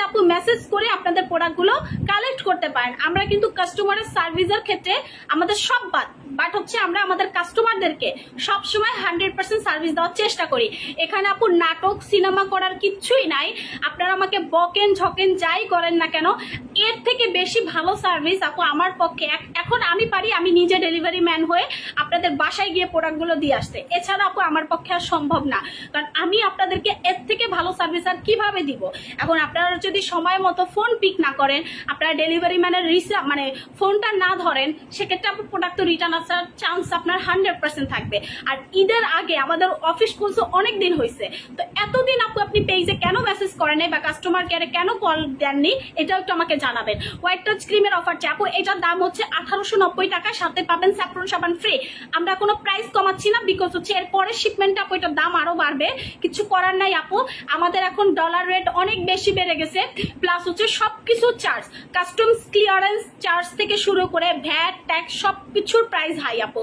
আপু মেসেজ করে আপনাদের প্রোডাক্টগুলো কালেক্ট করতে পারেন। আমরা কিন্তু কাস্টমারের সার্ভিসের ক্ষেত্রে আমাদের সব বাট হচ্ছে আমরা আমাদের কাস্টমারদেরকে সবসময় 100% সার্ভিস দেওয়ার চেষ্টা করি। এখানে আপু নাটক সিনেমা করার কিচ্ছুই নাই। আপনারা আমাকে বকেন ঝকেন যাই করেন না কেন, এর থেকে বেশি ভালো সার্ভিস আপু আমার পক্ষে এখন আমি পারি, আমি নিজে ডেলিভারি ম্যান হয়ে আপনাদের বাসায় গিয়ে প্রোডাক্টগুলো দিয়ে আসতে। এছাড়া আপু আমার পক্ষে আর সম্ভব না, কারণ আমি আপনাদেরকে এর থেকে ভালো সার্ভিস আর কিভাবে দিব। এখন আপনারা যদি সময় মতো ফোন পিক না করেন, আপনারা ডেলিভারি ম্যানের ফোনটা না ধরেন, সেক্ষেত্রে আপু প্রোডাক্ট রিটার্ন আসার চান্স আপনার 100% থাকবে। আর ঈদের আগে আমাদের অফিস খুলছে অনেক দিন হয়েছে, তো এতদিন আপু আপনি পেজে কেন মেসেজ করেন নাই বা কাস্টমার কেয়ারে কেন কল দেননি, এটাও একটু আমাকে জানাবেন। হোয়াইট টাচ ক্রিমের অফার চাই আপু, এটার দাম হচ্ছে 1890 টাকা, সাথে পাবেন স্যাফরন সাবান ফ্রি। আমরা কোনো প্রাইস কমাচ্ছি না, বিকজ হচ্ছে এরপরে শিপমেন্ট আপু এটার দাম আরো বাড়বে, কিছু করার নাই আপু। আমাদের এখন ডলার রেট অনেক বেশি বেড়ে গেছে, প্লাস হচ্ছে সবকিছু চার্জ, কাস্টমস ক্লিয়ারেন্স চার্জ থেকে শুরু করে ভ্যাট ট্যাক্স সবকিছুর প্রাইস হাই আপু।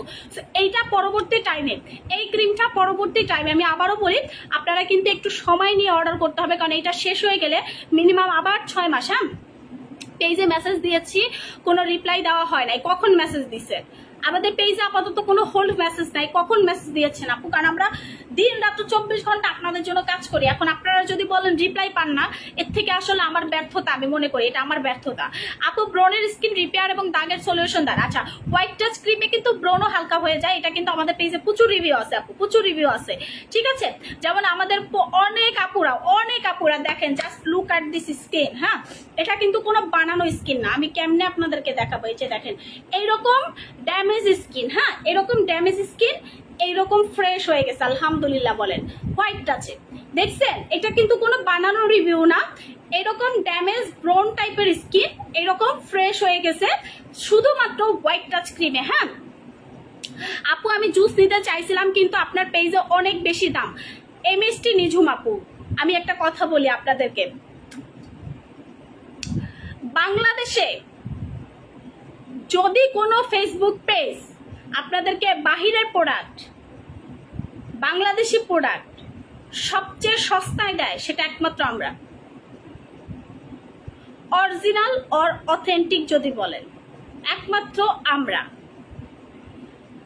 এইটা পরবর্তী টাইমে, এই ক্রিমটা পরবর্তী টাইমে আমি আবারও বলি আপনারা কিন্তু একটু সময় নিয়ে অর্ডার করতে হবে, কারণ এটা শেষ হয়ে গেলে মিনিমাম আবার 6 মাস। হ্যাঁ, পেজে মেসেজ দিয়েছি, কোনো রিপ্লাই দেওয়া হয় নাই। কখন মেসেজ দিছে? আমাদের পেজে আপাতত কোনো হোল্ড মেসেজ নাই। কখন মেসেজ দিয়েছেন আপু? কারণ আমরা দিন রাত 24 ঘন্টা আপনাদের জন্য কাজ করি। এখন আপনারা যদি বলেন রিপ্লাই পান না, এর থেকে আসলে আমার ব্যর্থতা, আমি মনে করি এটা আমার ব্যর্থতা। আপু ব্রনের স্কিন রিপেয়ার এবং দাগের সলিউশন দেন। আচ্ছা, হোয়াইট টাচ ক্রিমে কিন্তু ব্রনও হালকা হয়ে যায়, এটা কিন্তু আমাদের পেজে প্রচুর রিভিউ আছে আপু, প্রচুর রিভিউ আছে, ঠিক আছে। যেমন আমাদের অনেক আপুরা দেখেন, just look at this skin. হ্যাঁ, এটা কিন্তু কোনো বানানো স্কিন না, আমি কেমনে আপনাদেরকে দেখাবো। এই যে দেখেন এইরকম ড্যামেজ স্কিন, হ্যাঁ এরকম ড্যামেজ স্কিন এইরকম ফ্রেশ হয়ে গেছে আলহামদুলিল্লাহ বলেন। হোয়াইট টাচে দেখছেন, এটা কিন্তু কোনো বানানো রিভিউ না, এরকম ড্যামেজ ব্রন টাইপের স্কিন এরকম ফ্রেশ হয়ে গেছে শুধুমাত্র হোয়াইট টাচ ক্রিমে। হ্যাঁ আপু, আমি জুস নিতে চাইছিলাম কিন্তু আপনার পেজে অনেক বেশি দাম। MST নিঝুম আপু, আমি একটা কথা বলি আপনাদেরকে, বাংলাদেশে যদি কোনো ফেসবুক পেজ আপনাদেরকে বাহিরের প্রোডাক্ট, বাংলাদেশি প্রোডাক্ট সবচেয়ে সস্তায় দেয়, সেটা একমাত্র আমরা। অরিজিনাল অর অথেন্টিক যদি বলেন, একমাত্র আমরা।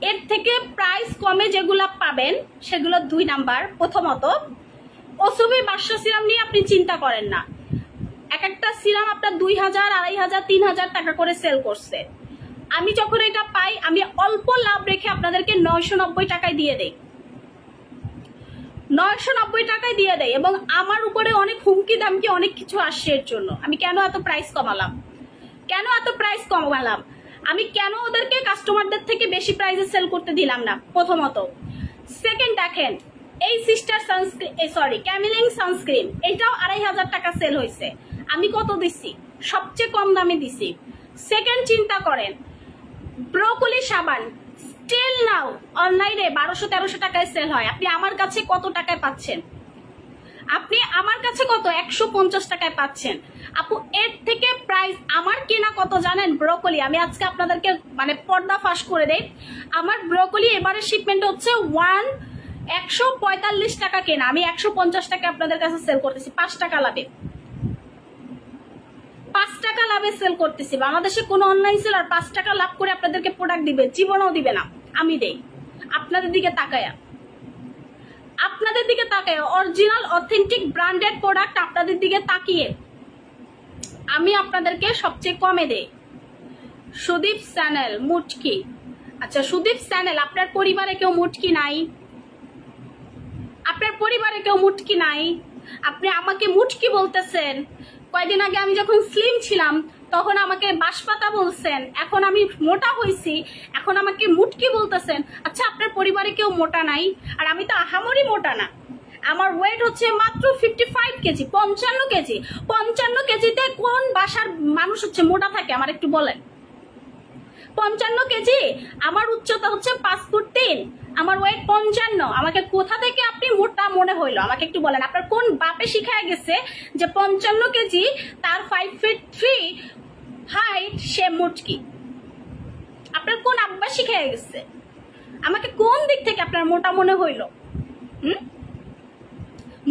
এর থেকে প্রাইস কমে যেগুলো পাবেন সেগুলো 2 নাম্বার। প্রথমত ওসবি বাসা সিরাম নিয়ে আপনি চিন্তা করেন না, এক একটা সিরাম আপনার 2000, 2500, 3000 টাকা করে সেল করছে। আমি যখন এটা পাই আমি অল্প লাভ রেখে আপনাদেরকে 990 টাকায় দিয়ে দেই, 990 টাকায় দিয়ে দেয়। এবং আমার উপরে অনেক হুমকি দামকি অনেক কিছু আসছে এর জন্য। আমি কেন এত প্রাইস কমালাম, আমি কেন ওদেরকে কাস্টমারদের থেকে বেশি প্রাইসে সেল করতে দিলাম না, প্রথমত। সেকেন্ড দেখেন, এই সিস্টার সানস্ক্রিন, ক্যামিলিং সানস্ক্রিন, এটাও 2500 টাকা সেল হয়েছে। আমি কত দিছি? সবচেয়ে কম দামে দিছি। সেকেন্ড চিন্তা করেন, ব্রোকলি সাবান স্টিল নাও অনলাইনে 1200-1300 টাকায় সেল হয়। আপনি আমার কাছে কত টাকায় পাচ্ছেন? আপনি আমার কাছে কত? 150 টাকায় পাচ্ছেন আপু। এর থেকে প্রাইস আমার কেনা কত জানেন? ব্রোকলি, আমি আজকে আপনাদেরকে মানে পর্দা ফাঁস করে দেই, আমার ব্রোকলি এবারে শিপমেন্ট হচ্ছে 145 টাকা কেনা, আমি 150 টাকা আপনাদের কাছে সেল করতেছি। 5 টাকা লাভে, 5 টাকা লাভে সেল করতেছি। বাংলাদেশে কোন অনলাইন সেলার 5 টাকা লাভ করে আপনাদেরকে প্রোডাক্ট দিবে? জীবনেও দিবে না। আমি দেই আপনাদের দিকে তাকায়া, অরিজিনাল অথেন্টিক ব্র্যান্ডেড প্রোডাক্ট আপনাদের দিকে তাকিয়ে আমি আপনাদেরকে সবচেয়ে কমে দেই। সুদীপ চ্যানেল মুটকি, আচ্ছা সুদীপ চ্যানেল, আপনার পরিবারে কেউ মুটকি নাই? আপনার পরিবারে কেউ মুটকি নাই, আপনি আমাকে মুটকি বলতেছেন। কয়দিন আগে আমি যখন স্লিম ছিলাম তখন আমাকে বাঁশপাতা বলছেন, এখন আমি মোটা হয়েছি এখন আমাকে মুটকি বলতেছেন। আচ্ছা, আপনার পরিবারে কেউ মোটা নাই? আর আমি তো আহামরি মোটা না, আমার ওয়েট হচ্ছে মাত্র 55 কেজি, 55 কেজি। 55 কেজিতে কোন বাসার মানুষ হচ্ছে মোটা থাকে আমার একটু বলেন? 55 কেজি, আমার উচ্চতা হচ্ছে 5 ফুট 3, আমার ওয়েট 55। আমাকে কোথা থেকে আপনি মোটা মনে হইলো আমাকে একটু বলেন? আপনার কোন বাপে শিখায় গেছে যে 55 কেজি, তার 5 ফিট 3 হাইট, সে মুটকি? আপনার কোন আব্বা শিখায় গেছে? আমাকে কোন দিক থেকে আপনার মোটা মনে হইলো?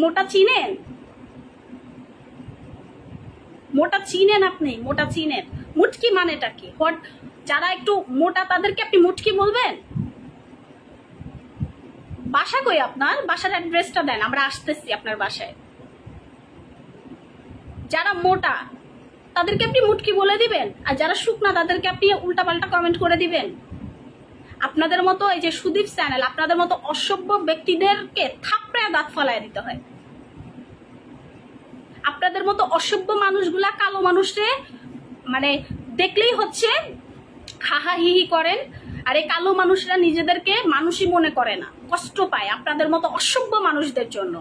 মোটা চিনেন? মোটা চিনেন? আপনি মোটা চিনেন? মুটকি মানেটা কি? যারা একটু মোটা তাদেরকে আপনি মুটকি বলবেন? বাসা কই আপনার? বাসার অ্যাড্রেসটা দেন, আমরা আসতেছি আপনার বাসায়। যারা মোটা তাদেরকে আপনি মুটকি বলে দিবেন, আর যারা শুকনা তাদেরকে আপনি উল্টাপাল্টা কমেন্ট করে দিবেন। আপনাদের মতো এই যে সুদীপ চ্যানেল, আপনাদের মতো অসভ্য ব্যক্তিদেরকে থাপড়ায় দাঁত ফালায় দিতে হয়। আপনাদের মতো অসভ্য মানুষগুলা কালো মানুষরে মানে দেখলেই হচ্ছে হাহা হিহি করেন, আর এই কালো মানুষরা নিজেদেরকে মানুষই মনে করে না, কষ্ট পায় আপনাদের মতো অসভ্য মানুষদের জন্য।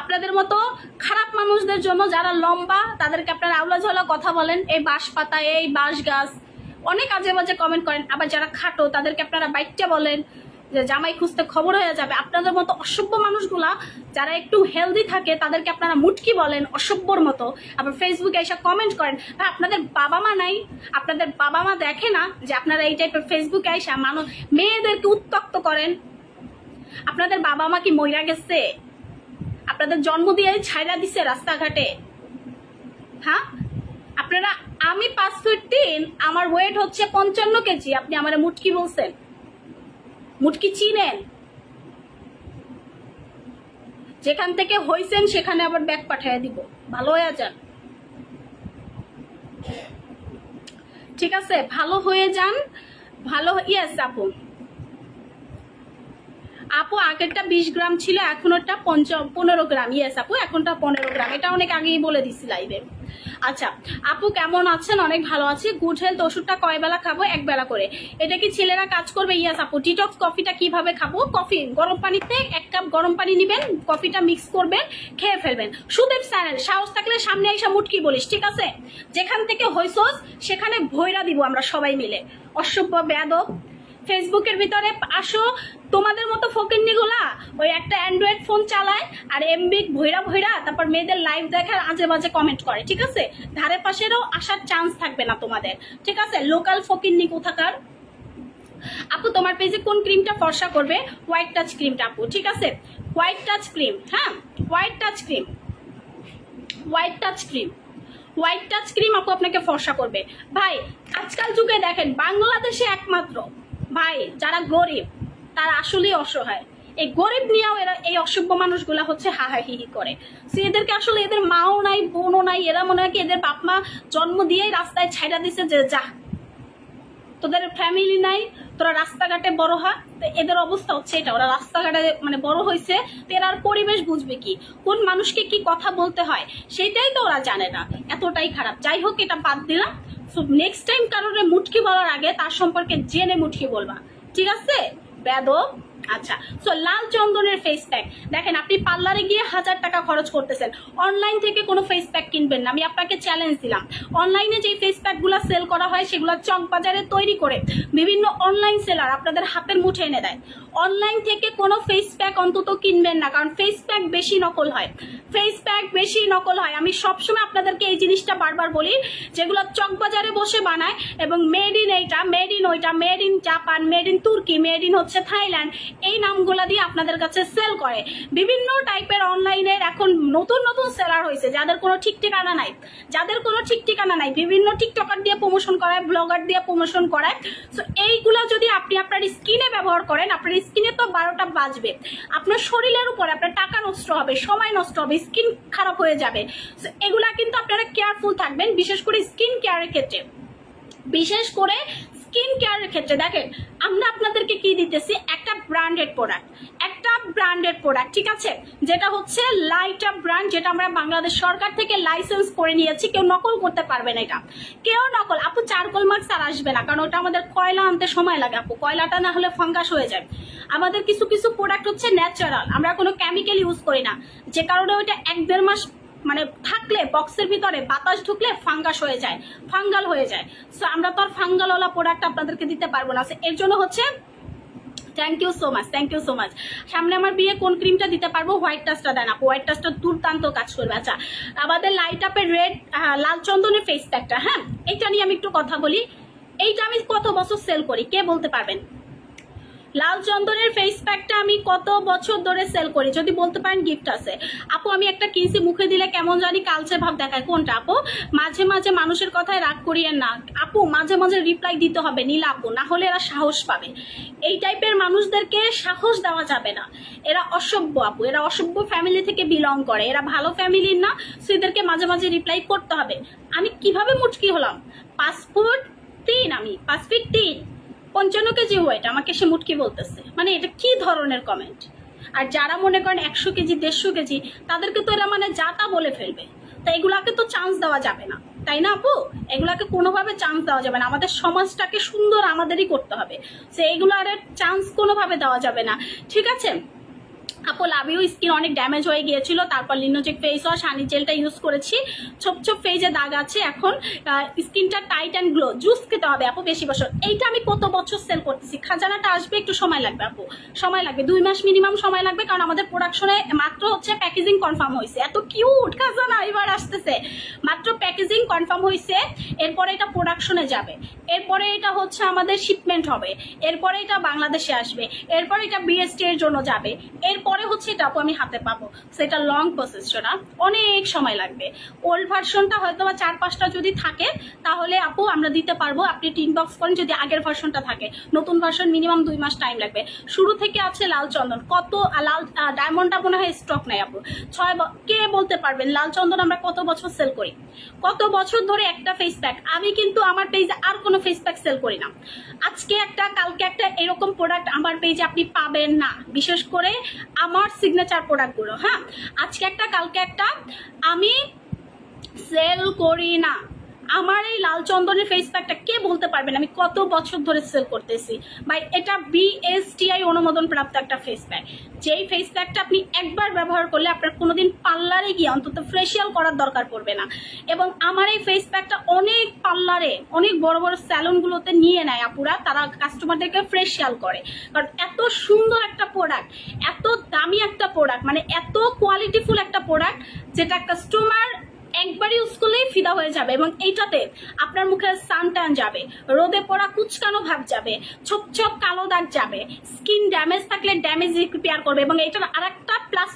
আপনাদের মতো খারাপ মানুষদের জন্য, যারা লম্বা তাদেরকে আপনারা আউলা ঝাউলা কথা বলেন, এই বাঁশ পাতা, এই বাঁশ গাছ, অনেক আজে বাজে কমেন্ট করেন। আবার যারা খাটো তাদেরকে আপনারা বাইকটা বলেন যে জামাই খুঁজতে খবর হয়ে যাবে। আপনাদের মতো অসভ্য মানুষগুলা যারা একটু হেলদি থাকে তাদেরকে আপনারা মুটকি বলেন অসভ্যর মতো। আবার ফেসবুকে এসে কমেন্ট করেন। ভাই, আপনাদের বাবা মা নাই? আপনাদের বাবা মা দেখে না যে আপনারা এই টাইপের ফেসবুকে এসে মানুষ মেয়েদেরকে উত্ত্যক্ত করেন? আপনাদের বাবা মা কি মইরা গেছে? আপনাদের জন্ম দিয়ে ছাইরা দিছে রাস্তাঘাটে? হ্যাঁ, আপনারা, আমি 5 ফিট 3, আমার ওয়েট হচ্ছে 55 কেজি, আপনি আমার মুটকি বলছেন? মুটকি চিনেন? যেখান থেকে হইছেন সেখানে আবার ব্যাগ পাঠিয়ে দিব, ভালো হয়ে যান। ঠিক আছে, ভালো হয়ে যান। ভালো, ইয়েস আপু। আপু আগেরটা 20 গ্রাম ছিল, এখন ওটা 15 গ্রাম। ইয়েস আপু, এখনটা 15 গ্রাম। এটা অনেক আগেই বলে দিছি লাইভে। আচ্ছা আপু, কেমন আছেন? অনেক ভালো আছি। গুড হেলথ ওষুধটা কয় বেলা খাবো? 1 বেলা করে। এটা কি ছেলেরা কাজ করবে? ইয়েস আপু। ডিটক্স কফিটা কিভাবে খাবো? কফি গরম পানিতে 1 কাপ গরম পানি নিবেন, কফিটা মিক্স করবেন, খেয়ে ফেলবেন। সুদেব চ্যানেল, সাহস থাকলে সামনে আইসা মুটকি বলিস, ঠিক আছে? যেখান থেকে হইছস সেখানে ভইরা দিব আমরা সবাই মিলে। অসভ্য বেয়াদব। ফেসবুকের ভিতরে আসো, তোমাদের মতো ফকিন্নি গুলা ওই একটা অ্যান্ড্রয়েড ফোন চালায় আর এমবি ভৈরা ভৈরা তারপর মেয়েদের লাইভ দেখার আজে বাজে কমেন্ট করে, ঠিক আছে? ধারে পাশেরও আসার চান্স থাকবে না তোমাদের, ঠিক আছে? লোকাল ফকিন্নি কোথাকার। আপু তোমার পেজে কোন ক্রিমটা ফর্সা করবে? হোয়াইট টাচ ক্রিমটা আপু, ঠিক আছে? হোয়াইট টাচ ক্রিম, হ্যাঁ white touch cream, white touch cream, white touch cream আপু আপনাকে ফর্সা করবে। ভাই আজকাল যুগে দেখেন বাংলাদেশে একমাত্র ভাই যারা গরিব তারা আসলেই অসহায়। এই গরিব নিয়েও এরা, এই অসভ্য মানুষগুলা হচ্ছে হাহাহিহি করে। এদেরকে আসলে এদের মাও নাই বোনও নাই, এরা মনে হয় কি এদের বাপ মা জন্ম দিয়েই রাস্তায় ছাইড়া দিছে যে যা, তোদের ফ্যামিলি নাই, তোরা রাস্তাঘাটে বড় হয়। এদের অবস্থা হচ্ছে এটা, ওরা রাস্তাঘাটে মানে বড় হয়েছে, তো এরা আর পরিবেশ বুঝবে কি, কোন মানুষকে কি কথা বলতে হয় সেটাই তো ওরা জানে না। এতটাই খারাপ। যাই হোক, এটা বাদ দিলাম। সো নেক্সট টাইম কারোর মুটকি বলার আগে তার সম্পর্কে জেনে মুটকি বলবা, ঠিক আছে? বেয়াদব। আচ্ছা, সো লাল চন্দনের ফেস প্যাক দেখেন, আপনি পার্লারে গিয়ে 1000 টাকা খরচ করতেছেন, অনলাইন থেকে কোনো ফেস প্যাক কিনবেন না। আমি আপনাকে চ্যালেঞ্জ দিলাম, অনলাইনে যে ফেস প্যাকগুলো সেল করা হয় সেগুলো চক বাজারে তৈরি করে বিভিন্ন অনলাইন সেলার আপনাদের হাতের মুঠে এনে দেয়। অনলাইন থেকে কোনো ফেস প্যাক অন্তত কিনবেন না, কারণ ফেস প্যাক বেশি নকল হয়, ফেস প্যাক বেশি নকল হয়। আমি সবসময় আপনাদেরকে এই জিনিসটা বারবার বলি, যেগুলো চক বাজারে বসে বানায় এবং মেড ইন এইটা, মেড ইন ওইটা, made in Japan, made in তুর্কি, মেড ইন হচ্ছে থাইল্যান্ড, এই নামগুলা দিয়ে আপনাদের কাছে সেল করে। বিভিন্ন টাইপের অনলাইনের এখন নতুন নতুন সেলার হয়েছে যাদের কোনো ঠিক ঠিকানা নাই, যাদের কোনো ঠিক ঠিকানা নাই, বিভিন্ন টিকটকার দিয়ে প্রমোশন করায়, ব্লগার দিয়ে প্রমোশন করায়। সো এইগুলা যদি আপনি আপনার স্কিনে ব্যবহার করেন, আপনার স্কিনে তো 12টা বাজবে, আপনার শরীরের উপরে আপনার টাকা নষ্ট হবে, সময় নষ্ট হবে, স্কিন খারাপ হয়ে যাবে। সো এগুলা কিন্তু আপনারা কেয়ারফুল থাকবেন, বিশেষ করে স্কিন কেয়ারের ক্ষেত্রে। বিশেষ করে স্কিন কেয়ারের ক্ষেত্রে দেখেন, আমরা আপনাদেরকে কি দিতেছি, একটা ব্র্যান্ডেড প্রোডাক্ট, একটা ব্র্যান্ডেড প্রোডাক্ট, ঠিক আছে, যেটা হচ্ছে লাইট আপ ব্র্যান্ড, যেটা আমরা বাংলাদেশ সরকার থেকে লাইসেন্স করে নিয়েছি। কেউ নকল করতে পারবে না, এটা কেউ নকল আপু চারকোল মার্কস আর আসবে না, কারণ ওটা আমাদের কয়লা আনতে সময় লাগে আপু, কয়লাটা না হলে ফাঙ্গাস হয়ে যায়। আমাদের কিছু কিছু প্রোডাক্ট হচ্ছে ন্যাচারাল, আমরা কোনো কেমিক্যাল ইউজ করি না, যে কারণে ওইটা 1-1.5 মাস মানে থাকলে বক্সের ভিতরে বাতাস ঢুকলে ফাঙ্গাস হয়ে যায়, ফাঙ্গাল হয়ে যায়। সো আমরা তো আর ফাঙ্গালওয়ালা প্রোডাক্ট আপনাদেরকে দিতে পারবো না, এর জন্য হচ্ছে thank you so much, thank you so much. সামনে আমার বিয়ে কোন ক্রিমটা দিতে পারবো? হোয়াইট টাচটা দেন আপু, হোয়াইট টাচটা দুর্দান্ত কাজ করবে। আচ্ছা, আমাদের লাইট আপের রেড লাল চন্দনের ফেস প্যাকটা, হ্যাঁ এটা নিয়ে আমি একটু কথা বলি। এইটা আমি কত বছর সেল করি কে বলতে পারবেন? লাল চন্দনের ফেস প্যাকটা আমি কত বছর ধরে সেল করি, যদি বলতে পারেন গিফট আছে। আপু আমি একটা কিনছি, মুখে দিলে কেমন জানি কালচে ভাব দেখায়, কোনটা আপু? মাঝে মাঝে মানুষের কথায় রাগ করিয়েন না আপু, মাঝে মাঝে রিপ্লাই দিতে হবে নীলা আপু, না হলে এরা সাহস পাবে। এই টাইপের মানুষদেরকে সাহস দেওয়া যাবে না, এরা অসভ্য আপু, এরা অসভ্য ফ্যামিলি থেকে বিলং করে, এরা ভালো ফ্যামিলির না, সো এদেরকে মাঝে মাঝে রিপ্লাই করতে হবে। আমি কিভাবে মুচকি হলাম? 5 ফুট 3, আমি 5 ফিট 3, 55 কেজি ওয়েট, আমাকে সে মুটকি বলতেছে, মানে এটা কি ধরনের কমেন্ট? আর যারা মনে করেন 100 কেজি 150 কেজি তাদেরকে তো এরা মানে যাতা বলে ফেলবে, তো এগুলাকে তো চান্স দেওয়া যাবে না, তাই না আপু? এগুলাকে কোনোভাবে চান্স দেওয়া যাবে না, আমাদের সমাজটাকে সুন্দর আমাদেরই করতে হবে, তো এগুলো আর চান্স কোনোভাবে দেওয়া যাবে না, ঠিক আছে আপু? Love you. স্কিন অনেক ড্যামেজ হয়ে গিয়েছিল, তারপর লিনোজেক ফেস ওয়াশ হানি জেলটা ইউজ করেছি, ছোপ ছোপ ফেজে দাগ আছে, এখন স্কিনটা টাইট অ্যান্ড গ্লো। জুস খেতে হবে আপু বেশি বছর। এইটা আমি কত বছর সেল করতেছি, খাজানাটা আসবে একটু সময় লাগবে আপু, সময় লাগবে 2 মাস মিনিমাম সময় লাগবে, কারণ আমাদের প্রোডাকশনে মাত্র হচ্ছে প্যাকেজিং কনফার্ম হয়েছে। এত কিউট খাজানা এবার আসতেছে, মাত্র প্যাকেজিং কনফার্ম হয়েছে, এরপরে এটা প্রোডাকশনে যাবে, এরপরে এটা হচ্ছে আমাদের শিপমেন্ট হবে, এরপরে এটা বাংলাদেশে আসবে, এরপরে এটা বিএসটি এর জন্য যাবে, এরপরে হচ্ছে এটা আপু আমি হাতে পাবো, সেটা লং প্রসেস না, অনেক সময় লাগবে। ওল্ড ভার্সনটা হয়তো বা 4-5টা যদি থাকে তাহলে আপু আমরা দিতে পারবো, আপনি ইনবক্স করেন যদি আগের ভার্সনটা থাকে। নতুন ভার্সন মিনিমাম 2 মাস টাইম লাগবে। শুরু থেকে আছে লাল চন্দন, কত লাল ডায়মন্ডটা মনে হয় স্টক নাই আপু। কে বলতে পারবেন লাল চন্দন আমরা কত বছর সেল করি? কত বছর ধরে একটা ফেস প্যাক। আমি কিন্তু আমার পেজে আর কোনো ফেস প্যাক সেল করি না। আজকে একটা কালকে একটা এরকম প্রোডাক্ট আমার পেজে আপনি পাবেন না, বিশেষ করে আমার সিগনেচার প্রোডাক্টগুলো। হ্যাঁ, আজকে একটা কালকে একটা আমি সেল করি না। আমার এই লাল চন্দনের ফেস প্যাকটা কে বলতে পারবেন আমি কত বছর ধরে সেল করতেছি ভাই? এটা BSTI অনুমোদন প্রাপ্ত একটা ফেস প্যাক, যেই ফেস প্যাকটা আপনি একবার ব্যবহার করলে আপনার কোনোদিন পার্লারে গিয়ে অন্তত ফেসিয়াল করার দরকার পড়বে না। এবং আমার এই ফেস প্যাকটা অনেক পার্লারে, অনেক বড় বড় স্যালুনগুলোতে নিয়ে নেয় আপুরা, তারা কাস্টমারদেরকে ফেসিয়াল করে, কারণ এত সুন্দর একটা প্রোডাক্ট, এত দামি একটা প্রোডাক্ট, মানে এত কোয়ালিটিফুল একটা প্রোডাক্ট, যেটা কাস্টমার একবার ইউজ করলেই ফিদা হয়ে যাবে। এবং এইটাতে আপনার মুখে সানটান যাবে, রোদে পড়া কুচকানো ভাব যাবে, ছোপ ছোপ কালো দাগ যাবে, স্কিন ড্যামেজ থাকলে ড্যামেজ রিপেয়ার করবে। এবং এটার আরেকটা প্লাস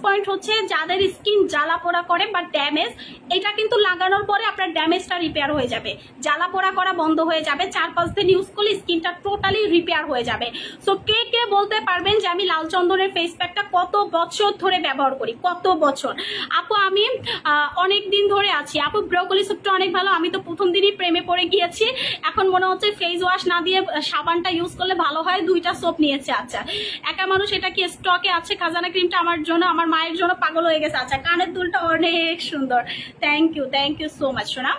পয়েন্ট হচ্ছে, যাদের স্কিন জ্বালা পোড়া করে বা ড্যামেজ, এটা কিন্তু লাগানোর পরে আপনার ড্যামেজটা রিপেয়ার হয়ে যাবে, জ্বালা পোড়া করা বন্ধ হয়ে যাবে। 4-5 দিন ইউজ করলে স্কিনটা টোটালি রিপেয়ার হয়ে যাবে। সো কে কে বলতে পারবেন যে আমি লাল চন্দনের ফেস প্যাকটা কত বছর ধরে ব্যবহার করি? কত বছর আপু? আমি অনেক দিন ধরে আছি আপু। ব্রোকলি স্যুপটা অনেক ভালো, আমি তো প্রথম দিনই প্রেমে পড়ে গিয়েছি। এখন মনে হচ্ছে ফেস ওয়াশ না দিয়ে সাবানটা ইউজ করলে ভালো হয়। 2টা সোপ নিয়েছে। আচ্ছা, একা মানুষ, এটা কি স্টকে আছে? খাজানা ক্রিমটা আমার জন্য, আমার মায়ের জন্য পাগল হয়ে গেছে। আচ্ছা, কানের দুলটা অনেক সুন্দর, থ্যাংক ইউ সো মাচ সোনা।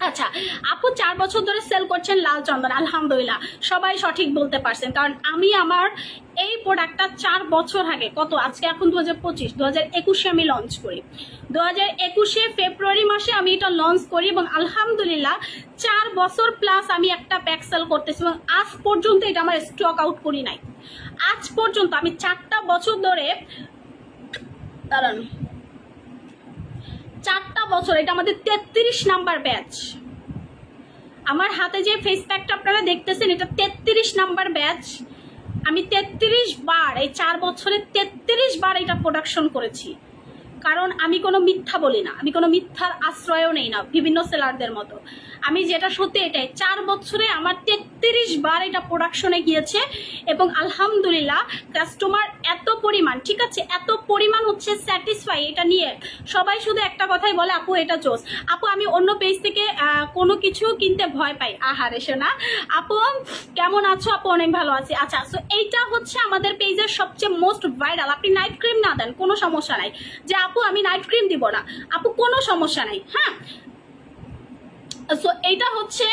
আচ্ছা আপু 4 বছর ধরে সেল করছেন লাল চন্দন, আলহামদুলিল্লাহ সবাই সঠিক বলতে পারছেন, কারণ আমি আমার এই প্রোডাক্টটা 4 বছর আগে, কত আজকে এখন 2025, 2021-এ আমি লঞ্চ করি। 2021-এ ফেব্রুয়ারি মাসে আমি এটা লঞ্চ করি এবং আলহামদুলিল্লাহ 4 বছর প্লাস আমি একটা প্যাক সেল করতেছি এবং আজ পর্যন্ত এটা আমার স্টক আউট করি নাই। আজ পর্যন্ত আমি 4টা বছর ধরে, দাঁড়ান, 4টা বছর, এটা আমাদের 33 নাম্বার ব্যাচ। আমার হাতে যে ফেস প্যাকটা আপনারা দেখতেছেন এটা 33 নাম্বার ব্যাচ। আমি 33 বার, এই 4 বছরে 33 বার এটা প্রোডাকশন করেছি। কারণ আমি কোনো মিথ্যা বলি না, আমি কোনো মিথ্যার আশ্রয়ও নেই না বিভিন্ন সেলারদের মতো। আমি যেটা সত্যি এটাই, 4 বছরে আমার 33 বার এটা প্রোডাকশনে গিয়েছে এবং আলহামদুলিল্লাহ কাস্টমার এত পরিমাণ, ঠিক আছে, এত পরিমাণ হচ্ছে স্যাটিসফাই এটা নিয়ে। সবাই শুধু একটা কথাই বলে আপু এটা জোস। আপু আমি অন্য পেজ থেকে কোনো কিছু কিনতে ভয় পাই। আহারে শোনা, আপু কেমন আছো? আপু অনেক ভালো আছি। আচ্ছা, সো এইটা হচ্ছে আমাদের পেজের সবচেয়ে মোস্ট ভাইরাল। আপনি নাইট ক্রিম না দেন কোনো সমস্যা নাই, যে আপু আমি নাইট ক্রিম দিব না, আপু কোনো সমস্যা নাই। হ্যাঁ, সো এইটা হচ্ছে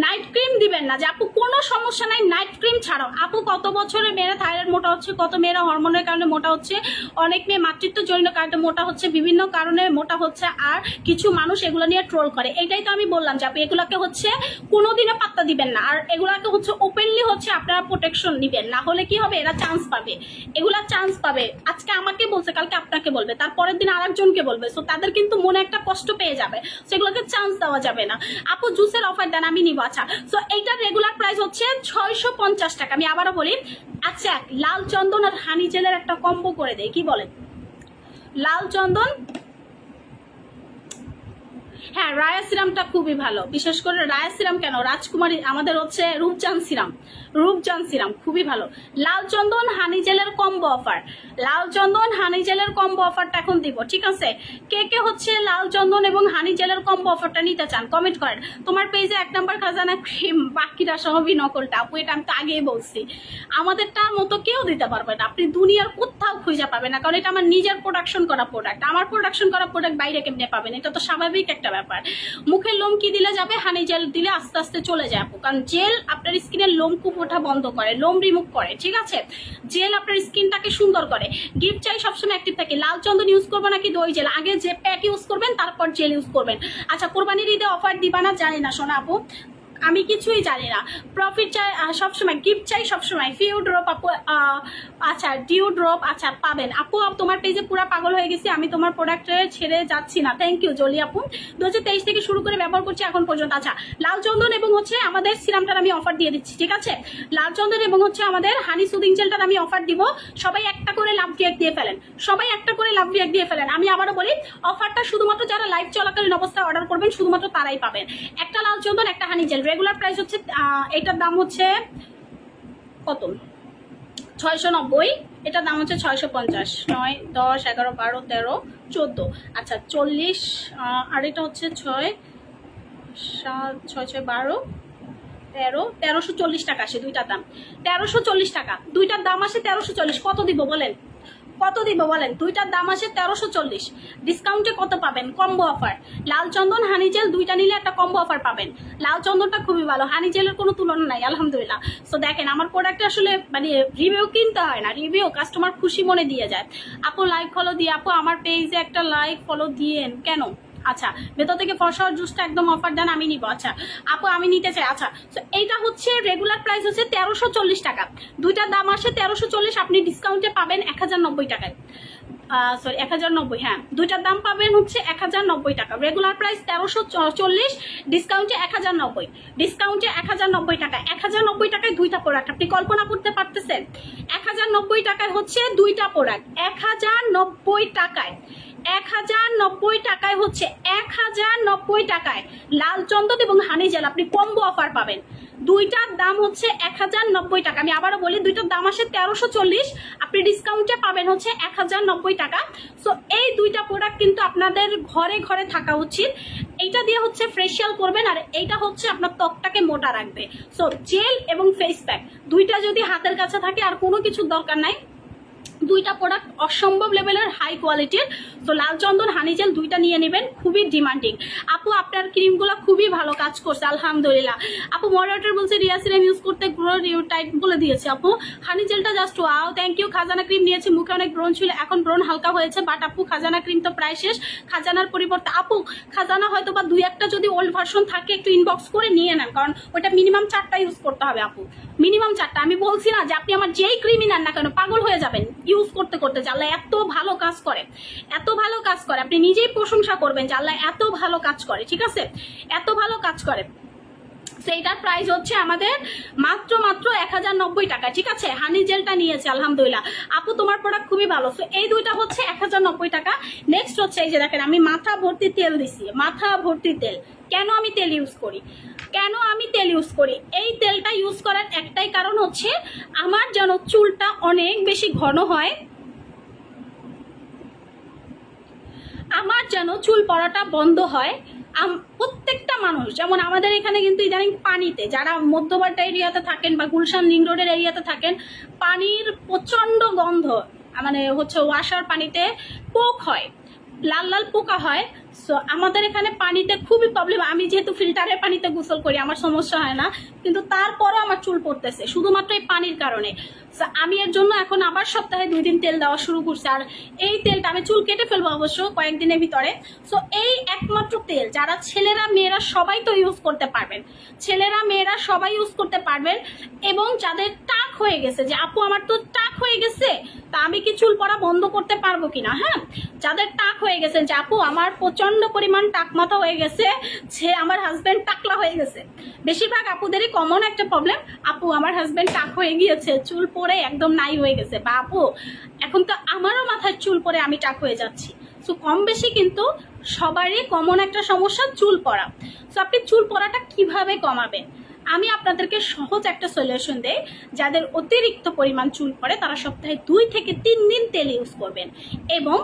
নাইট ক্রিম দিবেন না, যে আপু কোনো সমস্যা নাই নাইট ক্রিম ছাড়াও। আপু কত বছরের মেয়েরা থাইরয়েড মোটা হচ্ছে, কত মেয়েরা হরমোনের কারণে মোটা হচ্ছে, অনেক মেয়ে মাতৃত্ব জনিত কারণে মোটা হচ্ছে, বিভিন্ন কারণে মোটা হচ্ছে, আর কিছু মানুষ এগুলো নিয়ে ট্রোল করে। এটাই তো আমি বললাম যে আপু এগুলাকে হচ্ছে কোনোদিনও পাত্তা দিবেন না, আর এগুলাকে হচ্ছে ওপেনলি হচ্ছে আপনারা প্রোটেকশন নিবেন, না হলে কি হবে, এরা চান্স পাবে, এগুলা চান্স পাবে। আজকে আমাকে বলছে, কালকে আপনাকে বলবে, তারপরের দিন আরেকজনকে বলবে, সো তাদের কিন্তু মনে একটা কষ্ট পেয়ে যাবে, সেগুলোকে চান্স দেওয়া যাবে না। আপু জুসের অফার দেন, আমি নিব। আচ্ছা, সো এইটার রেগুলার প্রাইস হচ্ছে 650 টাকা। আমি আবারও বলি, আচ্ছা লাল চন্দন আর হানি জেলের একটা কম্বো করে দেয়, কি বলেন? লাল চন্দন, হ্যাঁ রায়া সিরামটা খুবই ভালো, বিশেষ করে রায়া সিরাম কেন, রাজকুমারী আমাদের হচ্ছে রূপচাঁদ সিরাম, রূপচাঁদ সিরাম খুবই ভালো। লাল চন্দন হানি জেলের কম্বো অফার, লাল চন্দন হানি জেলের কম্বো অফারটা এখন দিব, ঠিক আছে? কে কে হচ্ছে লাল চন্দন এবং হানি জেলের কম্বো অফারটা নিতে চান কমেন্ট করেন। তোমার পেজে 1 নাম্বার খাজানা ক্রিম, বাকিরা সবই নকলটা। আপু এটা আমি তো আগেই বলছি, আমাদেরটার মতো কেউ দিতে পারবে না, আপনি দুনিয়ার কোথাও খুঁজে পাবেন না, কারণ এটা আমার নিজের প্রোডাকশন করা প্রোডাক্ট। আমার প্রোডাকশন করা প্রোডাক্ট বাইরে কেমনে পাবেন? এটা তো স্বাভাবিক একটা ব্যাপার। মুখের লোম কি দিলে যাবে? হানি জেল দিলে আস্তে আস্তে চলে যায় আপু, কারণ জেল আপনার স্কিনের লোম কূপ ওঠা বন্ধ করে, লোম রিমুভ করে, ঠিক আছে? জেল আপনার স্কিনটাকে সুন্দর করে। গিফট চাই সবসময় অ্যাক্টিভ থাকে। লাল চন্দন ইউজ করবো নাকি দই জেল? আগে যে প্যাক ইউজ করবেন তারপর জেল ইউজ করবেন। আচ্ছা, কোরবানির ঈদে অফার দিবা না? জানি না সোনা আপু, আমি কিছুই জানি না। প্রফিট চাই সবসময়, গিফট চাই সবসময়। ফিউ ড্রপ আপু, আচ্ছা ডিউ ড্রপ, আচ্ছা পাবেন আপু। তোমার পেজে পুরো পাগল হয়ে গেছি, আমি তোমার প্রোডাক্টে ছেড়ে যাচ্ছি না। থ্যাংক ইউ জলি আপু, 2023 থেকে শুরু করে ব্যবহার করছি এখন পর্যন্ত। আচ্ছা, লাল চন্দন এবং হচ্ছে আমাদের সিরামটার আমি অফার দিয়ে দিচ্ছি, ঠিক আছে? লাল চন্দন এবং হচ্ছে আমাদের হানি সুদিং জেলটার আমি অফার দিব। সবাই একটা করে লাভ রিয়াক্ট দিয়ে ফেলেন, সবাই একটা করে লাভ রিয়াক্ট দিয়ে ফেলেন। আমি আবারও বলি, অফারটা শুধুমাত্র যারা লাইভ চলাকালীন অবস্থায় অর্ডার করবেন শুধুমাত্র তারাই পাবেন। একটা লাল চন্দন, একটা হানি জেল। রেগুলার প্রাইস হচ্ছে এটার দাম হচ্ছে কত? 690। এটার দাম হচ্ছে 650। 9, 10, 11, 12, 13, 14, আচ্ছা 40। আর এটা হচ্ছে 6, 7, 6, 6, 12, 13, 1340 টাকা আসে দুইটার দাম। 1340 টাকা দুইটার দাম আসে 1340। কত দিব বলেন? কত দিব বলেন? দুইটার দাম আসে 1340। ডিসকাউন্টে কত পাবেন? Combo offer. লাল চন্দন হানি জেল দুইটা নিলে একটা কম্বো অফার পাবেন। লাল চন্দনটা খুবই ভালো, হানি জেলের কোনো তুলনা নাই আলহামদুলিল্লাহ। সো দেখেন আমার প্রোডাক্টে আসলে মানে রিভিউ কিনতে হয় না, রিভিউ কাস্টমার খুশি মনে দিয়ে যায়। আপু লাইক ফলো দিয়ে, আপু আমার পেজে একটা লাইক ফলো দিয়েন কেন? আচ্ছা, ভেতর থেকে ফর্সা জুসটা একদম অফার দেন, আমি নিব। আচ্ছা আপু আমি নিতে চাই। আচ্ছা, তো এইটা হচ্ছে রেগুলার প্রাইস হচ্ছে 1340 টাকা, দুইটার দাম আসে 1340। আপনি ডিসকাউন্টে পাবেন 1090 টাকায়, সরি 1090। হ্যাঁ, দুইটার দাম পাবেন হচ্ছে 1090 টাকা। রেগুলার প্রাইস 1340, ডিসকাউন্টে 1090, ডিসকাউন্টে 1090 টাকা। 1090 টাকায় দুইটা প্রোডাক্ট, আপনি কল্পনা করতে পারতেছেন? 1090 টাকায় হচ্ছে দুইটা প্রোডাক্ট, 1090 টাকায়, 1090 টাকায় হচ্ছে 1090 টাকায় লাল চন্দন এবং হানি জেল আপনি কম্বো অফার পাবেন। দুইটার দাম হচ্ছে 1090 টাকা। আমি আবারও বলি, দুইটার দাম আসে 1340, আপনি ডিসকাউন্টে পাবেন হচ্ছে 1090 টাকা। সো এই দুইটা প্রোডাক্ট কিন্তু আপনাদের ঘরে ঘরে থাকা উচিত। এইটা দিয়ে হচ্ছে ফেসিয়াল করবেন, আর এইটা হচ্ছে আপনার ত্বকটাকে মোটা রাখবে। সো জেল এবং ফেস প্যাক দুইটা যদি হাতের কাছে থাকে আর কোনো কিছুর দরকার নাই। দুইটা প্রোডাক্ট অসম্ভব লেভেলের হাই কোয়ালিটির। তো লাল চন্দন হানি জেল দুইটা নিয়ে নেবেন, খুবই ডিমান্ডিং। আপু আপনার ক্রিমগুলো খুবই ভালো কাজ করছে আলহামদুলিল্লাহ। আপু মডারেটর বলছে রিয়া সিরাম ইউজ করতে গ্রো টাইট বলে দিয়েছে। আপু হানি জেলটা জাস্ট ওয়াও, থ্যাংক ইউ। খাজানা ক্রিম নিয়েছি, মুখে অনেক ব্রণ ছিল, এখন ব্রণ হালকা হয়েছে। বাট আপু খাজানা ক্রিম তো প্রায় শেষ, খাজানার পরিবর্তে আপু খাজানা হয়তো বা 2-1টা যদি ওল্ড ভার্সন থাকে একটু ইনবক্স করে নিয়ে নেন, কারণ ওটা মিনিমাম 4টা ইউজ করতে হবে আপু, মিনিমাম 4টা। আমি বলছি না যে আপনি আমার যেই ক্রিমই নেন না কেন পাগল হয়ে যাবেন ইউজ করতে করতে, যে আল্লাহ এত ভালো কাজ করে, এত ভালো কাজ করে। আপনি নিজেই প্রশংসা করবেন যে আল্লাহ এত ভালো কাজ করে, ঠিক আছে? এত ভালো কাজ করে। সেইটার প্রাইস হচ্ছে আমাদের মাত্র 1090 টাকা। ঠিক আছে, হানি জেলটা নিয়েছে আলহামদুলিল্লাহ। আপু তোমার প্রোডাক্ট খুবই ভালো। সো এই দুইটা হচ্ছে 1090 টাকা। নেক্সট হচ্ছে এই যে দেখেন, আমি মাথা ভর্তি তেল দিছি, মাথা ভর্তি তেল। কেন আমি তেল ইউজ করি, এই তেলটা ইউজ করার একটাই কারণ হচ্ছে আমার যেন চুলটা অনেক বেশি ঘন হয়, আমার যেন চুল পড়াটা বন্ধ হয়। প্রত্যেকটা মানুষ, যেমন আমাদের এখানে কিন্তু ইদানিং পানিতে, যারা মধ্যবাড্ডা এরিয়াতে থাকেন বা গুলশান লিং রোডের এরিয়াতে থাকেন, পানির প্রচন্ড গন্ধ, মানে হচ্ছে ওয়াশার পানিতে পোক হয়, লাল লাল পোকা হয়। সো আমাদের এখানে পানিতে খুবই প্রবলেম। আমি যেহেতু ফিল্টারের পানিতে গোসল করি আমার সমস্যা হয় না, কিন্তু তারপরও আমার চুল পড়তেছে শুধুমাত্র এই পানির কারণে। আমি এর জন্য এখন আবার সপ্তাহে 2 দিন তেল দেওয়া শুরু করছি। আর এই তেলটা আমি চুল কেটে ফেলবো অবশ্য কয়েকদিনের ভিতরে। সো এই একমাত্র তেল যারা ছেলেরা মেয়েরা সবাই তো ইউজ করতে পারবেন, ছেলেরা মেয়েরা সবাই ইউজ করতে পারবেন। এবং যাদের টাক হয়ে গেছে, যে আপু আমার তো টাক হয়ে গেছে, তা আমি কি চুল পড়া বন্ধ করতে পারবো কিনা, হ্যাঁ, যাদের টাক হয়ে গেছে, যে আপু আমার প্রচন্ড পরিমাণ টাক মাথা হয়ে গেছে, যে আমার হাজবেন্ড টাকলা হয়ে গেছে। বেশিরভাগ আপুদেরই কমন একটা প্রবলেম, আপু আমার হাজবেন্ড টাক হয়ে গিয়েছে, চুল পরে একদম নাই হয়ে গেছে, বা আপু এখন তো আমারও মাথায় চুল পরে আমি টাক হয়ে যাচ্ছি। সো কম বেশি কিন্তু সবারই কমন একটা সমস্যা চুল পড়া। সো আপনি চুল পড়াটা কিভাবে কমাবেন, আমি আপনাদেরকে সহজ একটা সলিউশন দেই। যাদের অতিরিক্ত পরিমাণ চুল পড়ে তারা সপ্তাহে 2 থেকে 3 দিন তেল ইউজ করবেন এবং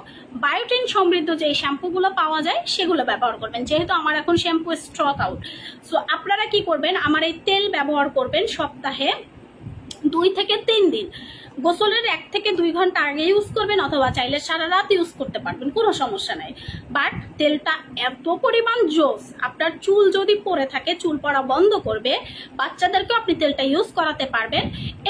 বায়োটিন সমৃদ্ধ যে শ্যাম্পুগুলো পাওয়া যায় সেগুলো ব্যবহার করবেন। যেহেতু আমার এখন শ্যাম্পু স্টক আউট, সো আপনারা কি করবেন, আমার এই তেল ব্যবহার করবেন সপ্তাহে 2 থেকে 3 দিন। গোসলের 1 থেকে 2 ঘন্টা আগে ইউজ করবেন, অথবা চাইলে সারা রাত ইউজ করতে পারবেন, কোনো সমস্যা নাই। বাট তেলটা এত পরিমাণ জোস, আপনার চুল যদি পড়ে থাকে চুল পড়া বন্ধ করবে। বাচ্চাদেরকেও আপনি তেলটা ইউজ করাতে পারবেন।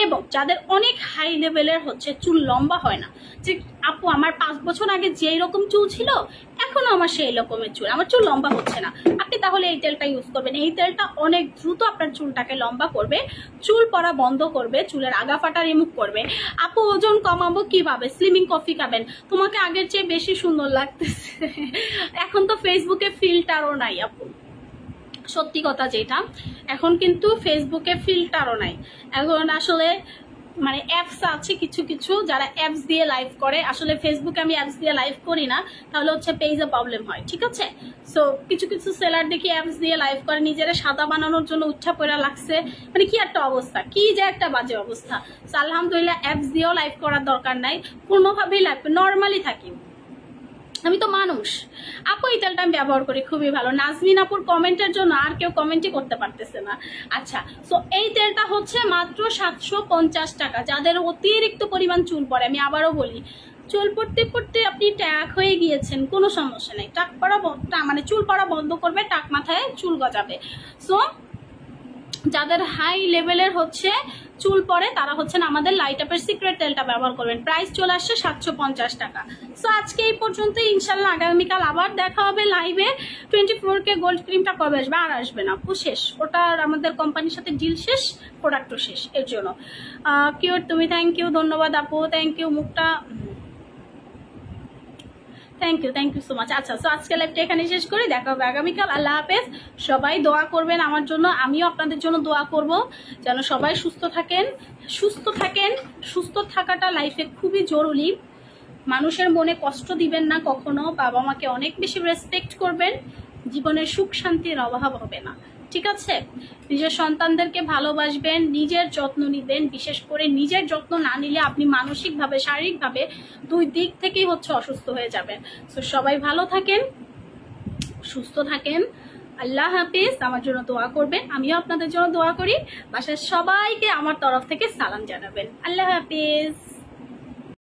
এবং যাদের অনেক হাই লেভেলের হচ্ছে চুল লম্বা হয় না, যে আপু আমার 5 বছর আগে যেই রকম চুল ছিল এখনো আমার সেই রকমের চুল, আমার চুল লম্বা হচ্ছে না, আপনি তাহলে এই তেলটা ইউজ করবেন। এই তেলটা অনেক দ্রুত আপনার চুলটাকে লম্বা করবে, চুল পড়া বন্ধ করবে, চুলের আগা ফাটা রিমুভ করবে। আপু ওজন কমাবো কিভাবে, স্লিমিং কফি খাবেন, তোমাকে আগের চেয়ে বেশি সুন্দর লাগতেছে। এখন তো ফেসবুকে ফিল্টারও নাই আপু, সত্যি কথা যেটা, এখন কিন্তু ফেসবুকে ফিল্টারও নাই। এখন আসলে মানে অ্যাপস আছে কিছু কিছু, যারা অ্যাপস দিয়ে লাইভ করে। আসলে ফেসবুকে আমি অ্যাপস দিয়ে লাইভ করি না, তাহলে হচ্ছে পেজে প্রবলেম হয়, ঠিক আছে। সো কিছু কিছু সেলার দেখি অ্যাপস দিয়ে লাইভ করে, নিজেরা সাদা বানানোর জন্য উচ্ছা পড়া লাগছে, মানে কি একটা অবস্থা, কি যে একটা বাজে অবস্থা। সো আলহামদুলিল্লাহ অ্যাপস দিয়েও লাইভ করার দরকার নাই, কোনোভাবেই লাইভ নর্মালি থাকি, আমি তো মানুষ। আপু এই তেলটা আমি ব্যবহার করি, খুবই ভালো। নাজমিন আপুর কমেন্টের জন্য আর কেউ কমেন্টই করতে পারতেছে না। আচ্ছা, সো এই তেলটা হচ্ছে মাত্র 750 টাকা। যাদের অতিরিক্ত পরিমাণ চুল পড়ে, আমি আবারও বলি, চুল পড়তে পড়তে আপনি ট্যাক হয়ে গিয়েছেন, কোনো সমস্যা নেই, টাক পড়া মানে চুল পড়া বন্ধ করবে, টাক মাথায় চুল গজাবে। সো যাদের হাই লেভেলের হচ্ছে চুল পড়ে তারা হচ্ছেন আমাদের লাইট আপের সিক্রেট তেলটা ব্যবহার করবেন। প্রাইস চলে আসছে 750 টাকা। সো আজকে এই পর্যন্ত, ইনশাল্লাহ আগামীকাল আবার দেখা হবে লাইভে। 24K গোল্ড ক্রিমটা কবে আসবে, আর আসবে না, শেষ, ওটার আমাদের কোম্পানির সাথে ডিল শেষ, প্রোডাক্টও শেষ, এর জন্য। কিউট তুমি, থ্যাংক ইউ, ধন্যবাদ আপু, থ্যাংক ইউ। মুখটা থ্যাংক ইউ সো মাচ। আচ্ছা, সো আজকে লাইভটা এখানে শেষ করে, দেখা হবে আগামীকাল। আল্লাহ হাফেজ। সবাই দোয়া করবেন আমার জন্য, আমিও আপনাদের জন্য দোয়া করব যেন সবাই সুস্থ থাকেন। সুস্থ থাকাটা লাইফে খুবই জরুরি। মানুষের মনে কষ্ট দিবেন না কখনো, বাবা মাকে অনেক বেশি রেসপেক্ট করবেন, জীবনের সুখ শান্তির অভাব হবে না, ঠিক আছে। নিজের সন্তানদেরকে ভালোবাসবেন, নিজের যত্ন নিবেন। বিশেষ করে নিজের যত্ন না নিলে আপনি মানসিকভাবে শারীরিকভাবে 2 দিক থেকেই হচ্ছে অসুস্থ হয়ে যাবেন। তো সবাই ভালো থাকেন, সুস্থ থাকেন। আল্লাহ হাফিজ। আমার জন্য দোয়া করবেন, আমিও আপনাদের জন্য দোয়া করি। বাসার সবাইকে আমার তরফ থেকে সালাম জানাবেন। আল্লাহ হাফিজ।